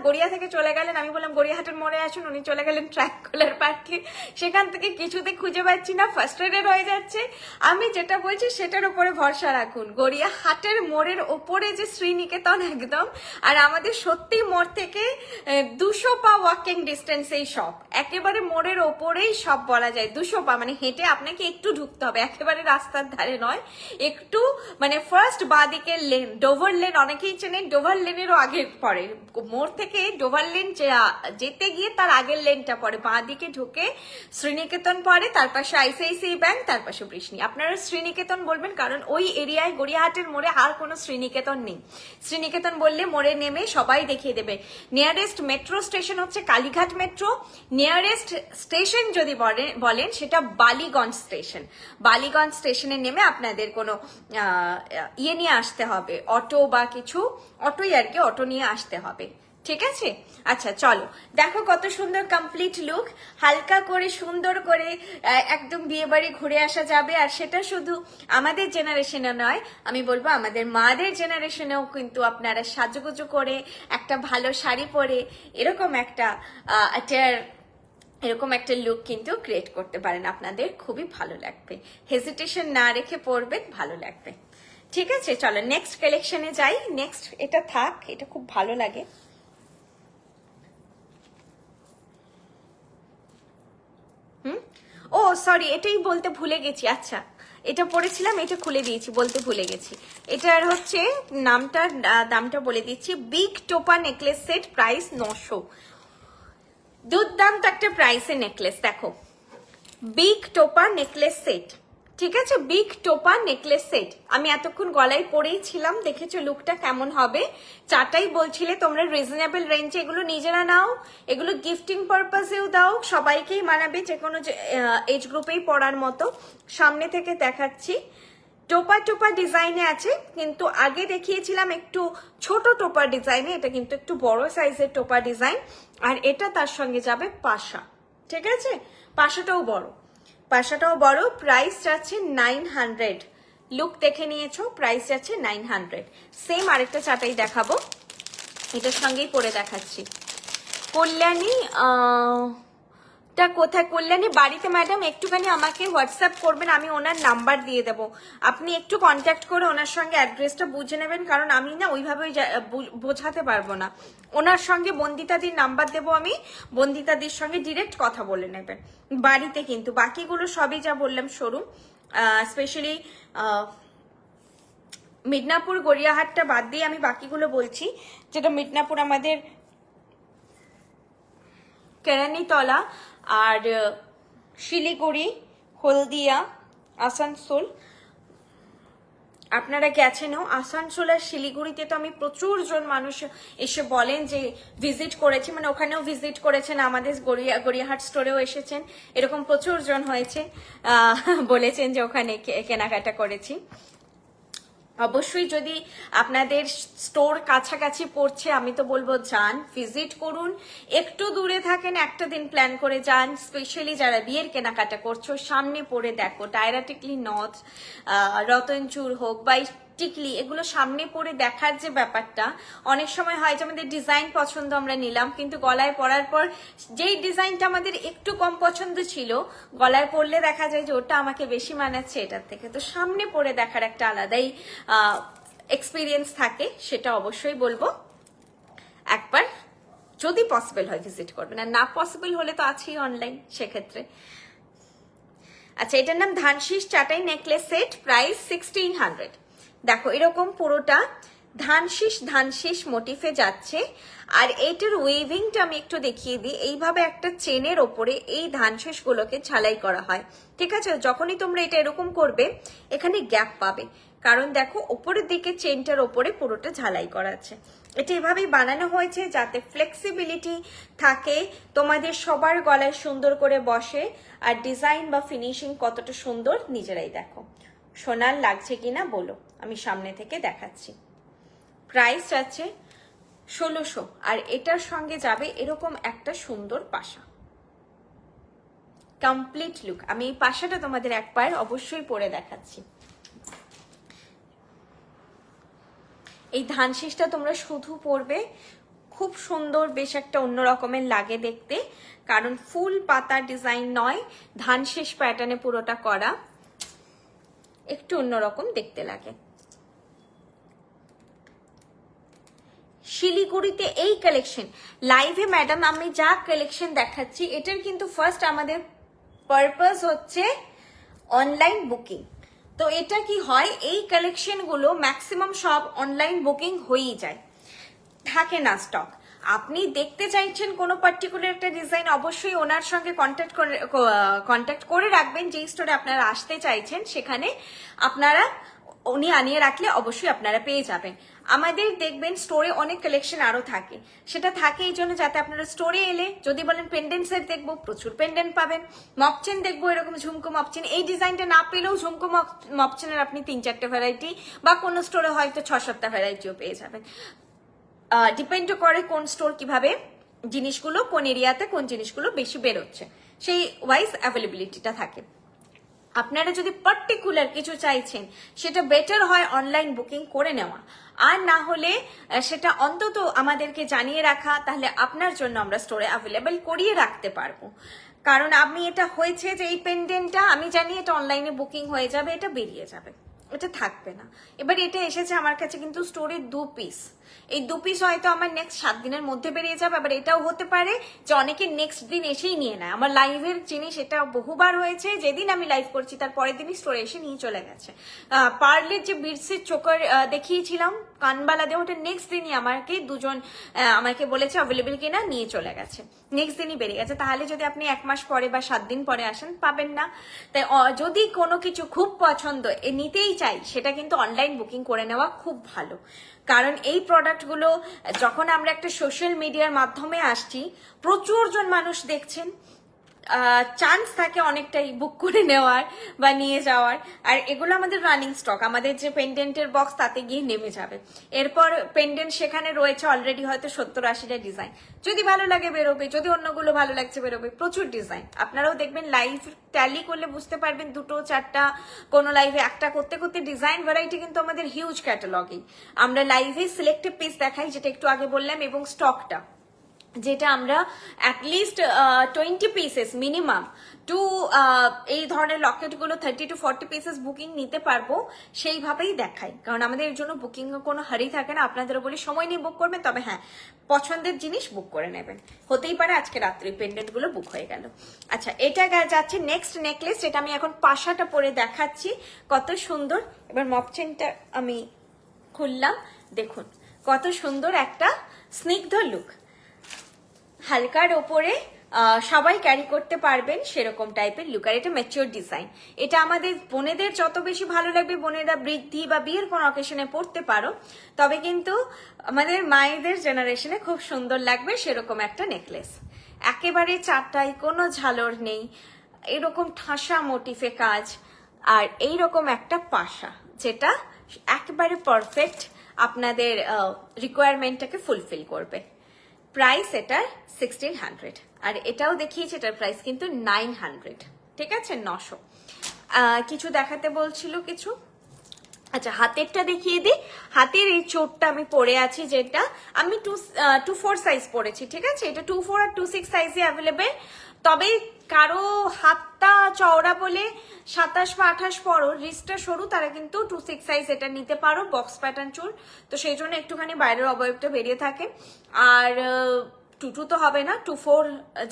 গড়িয়া থেকে চলে গেলেন, আমি বললাম গড়িয়াহাটের মোড়ে আসুন, উনি চলে গেলেন ট্রায়াঙ্গুলার পার্কে। সেখান থেকে কিছুতে খুঁজে পাচ্ছি না, ফার্স্ট্রেটেড হয়ে যাচ্ছে। আমি যেটা বলছি সেটার উপরে ভরসা রাখুন। গড়িয়াহাটের মোড়ের ওপরে যে শ্রীনিকেতন একদম, আর আমাদের সত্যি মোড় থেকে 200 পা ওয়াকিং ডিস্টেন্স এই শপ, একেবারে মোড়ের ওপরেই সব বলা যায়। 200 পা মানে হেঁটে আপনাকে একটু ঢুকতে হবে, একেবারে রাস্তার ধারে নয়, একটু মানে ফার্স্ট বাঁদিকে লেন, ডোভার লেন অনেকেই চেনেন, ডোভার লেনেরও আগে পড়ে। মোড় থেকে ডোভার লেন যেতে গিয়ে তার আগের লেনটা পড়ে, বাঁ দিকে ঢুকে শ্রীনিকেতন পড়ে, তার পাশে ICICI ব্যাংক, তার পাশে বৃষ্ণি। আপনারা শ্রীনিকেতন বলবেন কারণ ওই এরিয়ায় গড়িয়াহাটের মোড়ে আর কোনো শ্রীনিকেতন নেই। শ্রীনিকেতন বললে মোড়ে নেমে সবাই দেখিয়ে দেবে। নিয়ারেস্ট মেট্রো স্টেশন হচ্ছে কালীঘাট মেট্রো। নিয়ারেস্ট স্টেশন যদি বলেন সেটা বালিগঞ্জ স্টেশন। বালিগঞ্জ স্টেশনে নেমে আপনাদের কোনো ইয়ে নিয়ে আসতে হবে, অটো বা কিছু, অটোই আর কি, অটো নিয়ে আসতে হবে, ঠিক আছে? আচ্ছা চলো দেখো কত সুন্দর কমপ্লিট লুক, হালকা করে সুন্দর করে একদম বিয়ে বাড়ি ঘুরে আসা যাবে। আর সেটা শুধু আমাদের জেনারেশনে নয়, আমি বলবো আমাদের মাদের জেনারেশনেও কিন্তু আপনারা সাজুগুজু করে একটা ভালো শাড়ি পরে এরকম একটা এরকম একটা লুক কিন্তু ক্রিয়েট করতে পারেন, আপনাদের খুবই ভালো লাগবে। হেজিটেশন না রেখে পরবেন, ভালো লাগবে। ঠিক আছে, চলো নেক্সট কালেকশনে যাই। নেক্সট এটা থাক, এটা খুব ভালো লাগে। ও সরি, এটাই বলতে ভুলে গেছি। আচ্ছা এটা পড়েছিলাম, এটা খুলে দিয়েছি, বলতে ভুলে গেছি। এটার হচ্ছে দামটা বলে দিচ্ছি। বিগ টোপা নেকলেস সেট, প্রাইস 900। দুর্দান্ত একটা প্রাইসের নেকলেস। দেখো বিগ টোপা নেকলেস সেট, ঠিক আছে, বিগ টোপা নেকলেস সেট। আমি এতক্ষণ গলায় পরেই ছিলাম, দেখেছো লুকটা কেমন হবে। চাটাই বলছিলে তোমরা রিজনেবল রেঞ্জে এগুলো নিজেরা নাও, এগুলো গিফটিং পারপাসেও দাও, সবাইকেই মানাবে, যে কোনো এজ গ্রুপেই পরার মতো। সামনে থেকে দেখাচ্ছি, টোপা টোপা ডিজাইনে আছে, কিন্তু আগে দেখিয়েছিলাম একটু ছোট টোপা ডিজাইনে, এটা কিন্তু একটু বড় সাইজের টোপা ডিজাইন। আর এটা তার সঙ্গে যাবে পাশা, ঠিক আছে, পাশাটাও বড়, পাশাটাও বড়। প্রাইস যাচ্ছে 900। লুক দেখে নিয়েছো, প্রাইস যাচ্ছে 900। সেম আরেকটা চাটাই দেখাবো, এটার সঙ্গেই পরে দেখাচ্ছি। কল্যাণী টা কোথায়? কল্যাণী বাড়িতে ম্যাডাম, একটুখানি আমাকে হোয়াটসঅ্যাপ করবেন, আমি ওনার নাম্বার দিয়ে দেবো, আপনি একটু কন্ট্যাক্ট করে ওনার সঙ্গে অ্যাড্রেসটা বুঝে নেবেন, কারণ আমি না ওইভাবে বোঝাতে পারবো না। ওনার সঙ্গে বন্দিতাদির নাম্বার দেবো আমি, বন্দিতাদির সঙ্গে ডিরেক্ট কথা বলে নেবেন বাড়িতে। কিন্তু বাকিগুলো সবই যা বললাম শোরুম, স্পেশালি মিদনাপুর গড়িয়াহাটটা বাদ দিয়ে আমি বাকিগুলো বলছি। যেটা মিদনাপুর আমাদের কেরানীতলা, আর শিলিগুড়ি, হলদিয়া, আসানসোল, আপনারা গেছেনও। আসানসোল আর শিলিগুড়িতে তো আমি প্রচুর জন মানুষ এসে বলেন যে ভিজিট করেছি, মানে ওখানেও ভিজিট করেছেন, আমাদের গড়িয়াহাট স্টোরেও এসেছেন, এরকম প্রচুর জন হয়েছে, বলেছেন যে ওখানে কেনাকাটা করেছি। অবশ্যই যদি আপনাদের স্টোর কাছাকাছি পড়ছে, আমি তো বলবো যান, ভিজিট করুন। একটু দূরে থাকেন, একটা দিন প্ল্যান করে যান। স্পেশালি যারা বিয়ের কেনাকাটা করছো, সামনে পড়ে দেখো, ডায়রা টিকলি নথ, রতনচুর হোক বা টিকলি, এগুলো সামনে পড়ে দেখার যে ব্যাপারটা, অনেক সময় হয় যে আমাদের ডিজাইন পছন্দ আমরা নিলাম, কিন্তু গলায় পরার পর যেই ডিজাইনটা আমাদের একটু কম পছন্দ ছিল, গলায় পরলে দেখা যায় যে ওটা আমাকে বেশি মানাচ্ছে এটার থেকে। তো সামনে পড়ে দেখার একটা আলাদাই এক্সপিরিয়েন্স থাকে, সেটা অবশ্যই বলবো। একবার যদি পসিবল হয় ভিজিট করবেন, আর না পসিবল হলে তো আছেই অনলাইন সেক্ষেত্রে। আচ্ছা এটার নাম ধানশিস চাটাই নেকলেস সেট, প্রাইস 1600। দেখো এরকম পুরোটা ধানশিস মোটিফে যাচ্ছে। আর এইটার ওয়েভিংটা আমি একটু দেখিয়ে দিই। এইভাবে একটা চেনের ওপরে এই ধানশিস গুলোকে ঝালাই করা হয়, ঠিক আছে। যখনই তোমরা এটা এরকম করবে, এখানে গ্যাপ পাবে, কারণ দেখো ওপরের দিকে চেনটার ওপরে পুরোটা ঝালাই করা আছে। এটা এভাবেই বানানো হয়েছে যাতে ফ্লেক্সিবিলিটি থাকে, তোমাদের সবার গলায় সুন্দর করে বসে। আর ডিজাইন বা ফিনিশিং কতটা সুন্দর নিজেরাই দেখো। সোনার লাগছে কিনা বলো, আমি সামনে থেকে দেখাচ্ছি। প্রাইস আছে 1600। আর এটার সঙ্গে যাবে এরকম একটা সুন্দর পাশা, কমপ্লিট লুক। আমি এই পাশাটা তোমাদের একবার অবশ্যই পরে দেখাচ্ছি। এই ধানশিসটা তোমরা শুধু পরবে, খুব সুন্দর, বেশ একটা অন্য রকমের লাগে দেখতে, কারণ ফুল পাতা ডিজাইন নয়, ধানশিস প্যাটার্নে পুরোটা করা, একটু অন্যরকম দেখতে লাগে। শিলিগুড়িতে এই কালেকশন লাইভে ম্যাডাম আমি যা কালেকশন দেখাচ্ছি, এটার কিন্তু ফার্স্ট আমাদের পারপাস হচ্ছে অনলাইন বুকিং। তো এটা কি হয়, এই কালেকশনগুলো ম্যাক্সিমাম সব অনলাইন বুকিং হয়েই যায়, থাকে না স্টক। আপনি দেখতে চাইছেন কোনো পার্টিকুলার একটা ডিজাইন, অবশ্যই ওনার সঙ্গে কন্ট্যাক্ট করে রাখবেন, যেই স্টোরে আপনারা আসতে চাইছেন সেখানে আপনারা উনি আনিয়ে রাখলে অবশ্যই আপনারা পেয়ে যাবেন। আমাদের দেখবেন স্টোরে অনেক কালেকশন আরো থাকে, সেটা থাকে এই জন্য যাতে আপনারা স্টোরে এলে যদি বলেন পেন্ডেন্ট সেট দেখবো, প্রচুর পেন্ডেন্ট পাবেন। মপচেন দেখবো, এরকম ঝুমকো মপচেন, এই ডিজাইনটা না পেলেও ঝুমকো মপচেনের আপনি 3-4টে ভ্যারাইটি, বা কোনো স্টোরে হয়তো 6-7টা ভ্যারাইটিও পেয়ে যাবেন। ডিপেন্ড করে কোন স্টোর কিভাবে জিনিসগুলো, কোন এরিয়াতে কোন জিনিসগুলো বেশি বেরোচ্ছে, সেই ওয়াইজ অ্যাভেলেবিলিটিটা থাকে। আপনারা যদি পার্টিকুলার কিছু চাইছেন সেটা বেটার হয় অনলাইন বুকিং করে নেওয়া, আর না হলে সেটা অন্তত আমাদেরকে জানিয়ে রাখা, তাহলে আপনার জন্য আমরা স্টোরে অ্যাভেলেবেল করিয়ে রাখতে পারবো। কারণ আমি এটা হয়েছে যে এই পেন্ডেন্টটা আমি জানি এটা অনলাইনে বুকিং হয়ে যাবে, এটা বেরিয়ে যাবে, এটা থাকবে না। এবার এটা এসেছে আমার কাছে কিন্তু স্টোরে 2 পিস, এই 2 পিস হয়তো আমার নেক্সট 7 দিনের মধ্যে বেরিয়ে যাবে। আবার এটাও হতে পারে যে অনেকে নেক্সট দিন এসেই নিয়ে নেয়। আমার লাইভের জিনিস এটা বহুবার হয়েছে, যেদিন আমি লাইভ করছি তার পরের দিনই স্টোরে এসে নিয়ে চলে গেছে। পার্লের যে বিটসের চোকার দেখিয়েছিলাম কানবালা দিয়ে, ওটা নেক্সট দিনই আমাকে দুজন আমাকে বলেছে অ্যাভেলেবেল কিনা, নিয়ে চলে গেছে, নেক্সট দিনই বেরিয়ে গেছে। তাহলে যদি আপনি 1 মাস পরে বা 7 দিন পরে আসেন পাবেন না। তাই যদি কোনো কিছু খুব পছন্দ নিতেই চাই, সেটা কিন্তু অনলাইন বুকিং করে নেওয়া খুব ভালো। কারণ এই প্রোডাক্টগুলো যখন আমরা একটা সোশ্যাল মিডিয়ার মাধ্যমে আসছি, প্রচুর জন মানুষ দেখছেন, চান্স থাকে অনেকটাই বুক করে নেওয়ার বা নিয়ে যাওয়ার। আর এগুলো আমাদের রানিং স্টক, আমাদের যে পেন্ডেন্টের বক্স তাতে গিয়ে নেমে যাবে। এরপর পেন্ডেন্ট সেখানে রয়েছে অলরেডি হয়তো 70-80টা ডিজাইন, যদি ভালো লাগে বেরোবে, যদি অন্যগুলো ভালো লাগছে বেরোবে, প্রচুর ডিজাইন। আপনারাও দেখবেন লাইভ ট্যালি করলে বুঝতে পারবেন, 2-4টা, কোনো লাইভে একটা করতে করতে ডিজাইন ভ্যারাইটি কিন্তু আমাদের হিউজ ক্যাটালগিং। আমরা লাইভে সিলেক্টিভ পিস দেখাই, যেটা একটু আগে বললাম, এবং স্টকটা যেটা আমরা অ্যাটলিস্ট 20 পিসেস মিনিমাম টু এই ধরনের লকেটগুলো 30 to 40 পিসেস বুকিং নিতে পারবো, সেইভাবেই দেখাই। কারণ আমাদের এর জন্য বুকিং কোনো হারি থাকে না। আপনাদেরও বলি সময় নিয়ে বুক করবেন, তবে হ্যাঁ পছন্দের জিনিস বুক করে নেবেন। হতেই পারে আজকে রাত্রি পেন্ডেন্ট গুলো বুক হয়ে গেল। আচ্ছা, এটা যাচ্ছে নেক্সট নেকলেস, যেটা আমি এখন পাশাটা পরে দেখাচ্ছি, কত সুন্দর। এবার মপ চেনটা আমি খুললাম, দেখুন কত সুন্দর একটা স্নিগ্ধ লুক, হালকার ওপরে সবাই ক্যারি করতে পারবেন সেরকম টাইপের লুক। আর এটা ম্যাচিওর ডিজাইন, এটা আমাদের বোনেদের যত বেশি ভালো লাগবে, বোনেরা বৃদ্ধি বা বিয়ের কোনো অকেশনে পড়তে পারো, তবে কিন্তু আমাদের মায়েদের জেনারেশনে খুব সুন্দর লাগবে সেরকম একটা নেকলেস। একেবারে চারটায়, কোনো ঝালর নেই, এরকম ঠাসা মোটিফে কাজ, আর এইরকম একটা পাশা, যেটা একেবারে পারফেক্ট আপনাদের রিকোয়ারমেন্টটাকে ফুলফিল করবে। প্রাইস এটার 1600, আর এটাও দেখিয়েছি, এটার প্রাইস কিন্তু 900, ঠিক আছে, 900। কিছু দেখাতে বলছিল কিছু। আচ্ছা, হাতেরটা দেখিয়ে দিই। হাতের এই চোটটা আমি পরে আছি, যেটা আমি 2-4 সাইজ পরেছি, ঠিক আছে। এটা 2-4 আর 2-6 সাইজে অ্যাভেলেবেল। তবে কারো হাতটা চওড়া বলে 27 বা 28 পরো, রিস্টটা সরু, তারা কিন্তু 2-6 সাইজ এটা নিতে পারো, বক্স প্যাটার্ন চুল, তো সেই জন্য একটুখানি বাইরের অবয়বটা বেরিয়ে থাকে। আর 2-2 তো হবে না, 2-4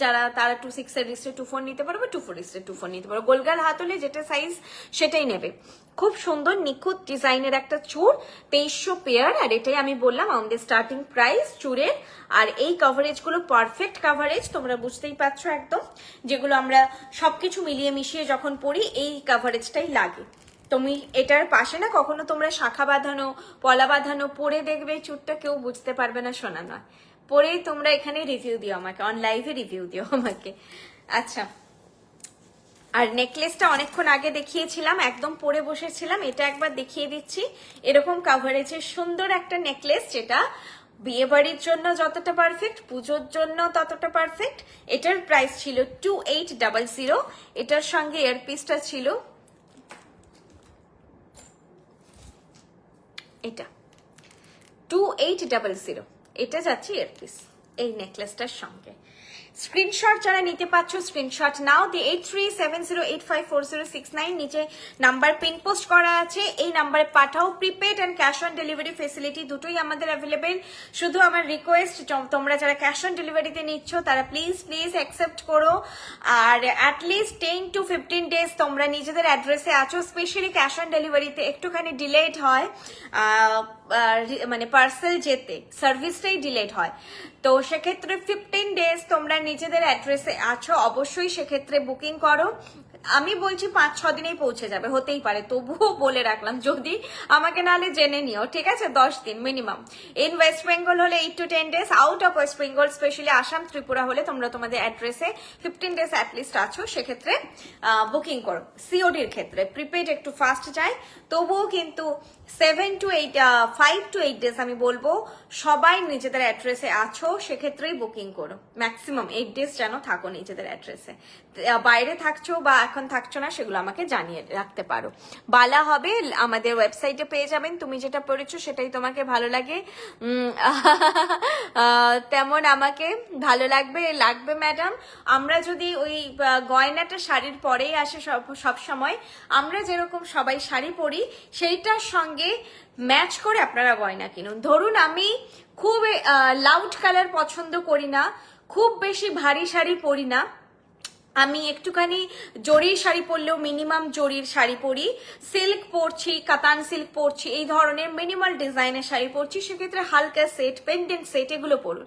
যারা, তারা 2-6 এর রিস্টে 2-4 নিতে পারবে, 2-4 রিস্টে 2-4 নিতে পারো। গোলগাল হাত হলে যেটা সাইজ সেটাই নেবে। খুব সুন্দর নিখুঁত ডিজাইনের একটা চুড়, 2300 পেয়ার। আর এটাই আমি বললাম আমাদের স্টার্টিং প্রাইস চুড়ের। আর এই কভারেজ গুলো পারফেক্ট কভারেজ, তোমরা বুঝতেই পারছো একদম, যেগুলো আমরা সবকিছু মিলিয়ে মিশিয়ে যখন পড়ি এই কভারেজটাই লাগে। তুমি এটার পাশে না কখনো তোমরা শাখা বাঁধানো, পলা বাঁধানো পরে দেখবে, চুড়টা কেউ বুঝতে পারবে না, শোনা নয়, পরেই তোমরা এখানে রিভিউ দিও আমাকে, অন লাইভে রিভিউ দিও আমাকে। আচ্ছা, আর নেকলেসটা অনেকক্ষণ আগে দেখিয়েছিলাম, একদম পরে বসেছিলাম, এটা একবার দেখিয়ে দিচ্ছি। এরকম কাভারেজের সুন্দর একটা নেকলেস, যেটা বিয়ে বাড়ির জন্য যতটা পারফেক্ট, পুজোর জন্য ততটা পারফেক্ট। এটার প্রাইস ছিল 2800। এটার সঙ্গে ইয়ারপিসটা ছিল এটা 2800। এটা যাচ্ছে ইয়ারপিস এই নেকলেসটার সঙ্গে। স্ক্রিনশট যারা নিতে পারছ স্ক্রিনশট নাও, দি 8370854069 নিচে নাম্বার পিন পোস্ট করা আছে, এই নাম্বারে পাঠাও। Prepaid and cash on delivery facility দুটোই আমাদের অ্যাভেলেবেল। শুধু আমার রিকোয়েস্ট, তোমরা যারা ক্যাশ অন ডেলিভারিতে নিচ্ছ তারা প্লিজ অ্যাকসেপ্ট করো। আর অ্যাটলিস্ট 10 to 15 ডেজ তোমরা নিজেদের অ্যাড্রেসে আছো। স্পেশালি ক্যাশ অন ডেলিভারিতে একটুখানি ডিলেড হয়, মানে পার্সেল যেতে সার্ভিসটাই ডিলেড হয়, তো সেক্ষেত্রে 15 ডেজ তোমরা নিজেদের অ্যাড্রেসে আছো, অবশ্যই সেক্ষেত্রে বুকিং করো। আমি বলছি 5-6 দিনেই পৌঁছে যাবে, হতেই পারে, তবুও বলে রাখলাম, যদি আমাকে নাহলে জেনে নিও, ঠিক আছে, 10 দিন মিনিমাম। ইন ওয়েস্ট বেঙ্গল হলে 8 to 10 days, out of West Bengal specially Assam Tripura হলে তোমরা তোমাদের অ্যাড্রেসে 15 ডেজ অ্যাটলিস্ট আছো, সেক্ষেত্রে বুকিং করো। সিওডির ক্ষেত্রে প্রিপেড একটু ফাস্ট যায়, তবুও কিন্তু 5 to 8 ডেজ আমি বলবো সবাই নিজেদের অ্যাড্রেসে আছো, সেক্ষেত্রেই বুকিং করো। ম্যাক্সিমাম 8 ডেজ যেন থাকো নিজেদের অ্যাড্রেসে। বাইরে থাকছো বা এখন থাকছো না সেগুলো আমাকে জানিয়ে রাখতে পারো। বালা হবে, আমাদের ওয়েবসাইটে পেয়ে যাবেন। তুমি যেটা পড়েছো সেটাই তোমাকে ভালো লাগে, তেমন আমাকে ভালো লাগবে ম্যাডাম। আমরা যদি ওই গয়নাটা শাড়ির পরেই আসে সব সময়, আমরা যেরকম সবাই শাড়ি পরি সেইটার সঙ্গে ম্যাচ করে আপনারা গয়না কিনুন। ধরুন আমি খুব লাউড কালার পছন্দ করি না, খুব বেশি ভারী শাড়ি পরি না, আমি একটুখানি জরির শাড়ি পরলেও মিনিমাম জরির শাড়ি পরি, সিল্ক পরছি, কাতান সিল্ক পরছি, এই ধরনের মিনিমাল ডিজাইনের শাড়ি পরছি, সেক্ষেত্রে হালকা সেট, পেন্ডেন্ট সেট এগুলো পরুন।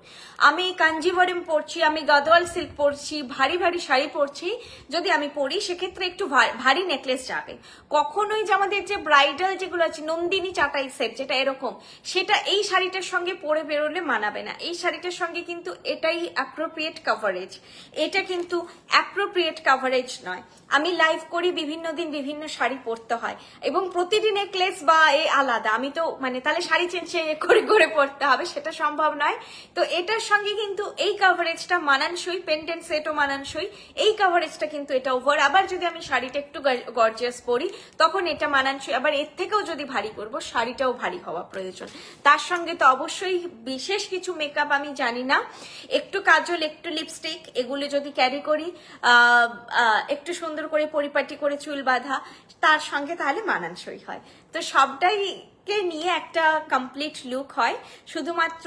আমি কাঞ্জিভরম পরছি, আমি গদওয়াল সিল্ক পরছি, ভারী ভারী শাড়ি পরছি, যদি আমি পরি সেক্ষেত্রে একটু ভারী নেকলেস যাবে। কখনোই যে আমাদের যে ব্রাইডাল যেগুলো আছে নন্দিনী চাটাই সেট যেটা এরকম, সেটা এই শাড়িটার সঙ্গে পরে বেরোলে মানাবে না। এই শাড়িটার সঙ্গে কিন্তু এটাই অ্যাপ্রোপ্রিয়েট কভারেজ, এটা কিন্তু অ্যাপ্রোপ্রিয়েট কভারেজ নয়। আমি লাইভ করি, বিভিন্ন দিন বিভিন্ন শাড়ি পরতে হয় এবং প্রতিদিন নেকলেস বা এ আলাদা, আমি তো মানে তাহলে শাড়ি চেঞ্জ করে করে পরতে হবে, সেটা সম্ভব নয়। তো এটার সঙ্গে কিন্তু এই কভারেজটা মানানসই, পেন্ডেন্ট সেটও মানানসই, এই কভারেজটা কিন্তু এটা ওভার। আবার যদি আমি শাড়িটা একটু গর্জিয়াস পরি তখন এটা মানানসই, আবার এর থেকেও যদি ভারী করবো শাড়িটাও ভারী হওয়া প্রয়োজন। তার সঙ্গে তো অবশ্যই বিশেষ কিছু মেকআপ আমি জানি না, একটু কাজল, একটু লিপস্টিক এগুলো যদি ক্যারি করি, একটু সুন্দর করে পরিপাটি করে চুল বাঁধা, তার সঙ্গে তাহলে মানানসই হয়। তো সবটাই কে নিয়ে একটা কমপ্লিট লুক হয়। শুধুমাত্র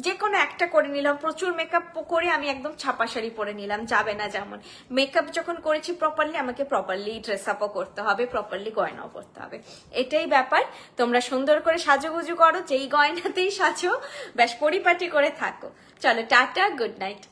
যে কোনো একটা করে নিলাম, প্রচুর মেকআপ করে আমি একদম ছাপা শাড়ি পরে নিলাম, যাবে না। যেমন মেকআপ যখন করেছি প্রপারলি, আমাকে প্রপারলি ড্রেস আপও করতে হবে, প্রপারলি গয়নাও পরতে হবে, এটাই ব্যাপার। তোমরা সুন্দর করে সাজুগুজু করো, যেই গয়নাতেই সাজো, বেশ পরিপাটি করে থাকো। চলো টাটা, গুড নাইট।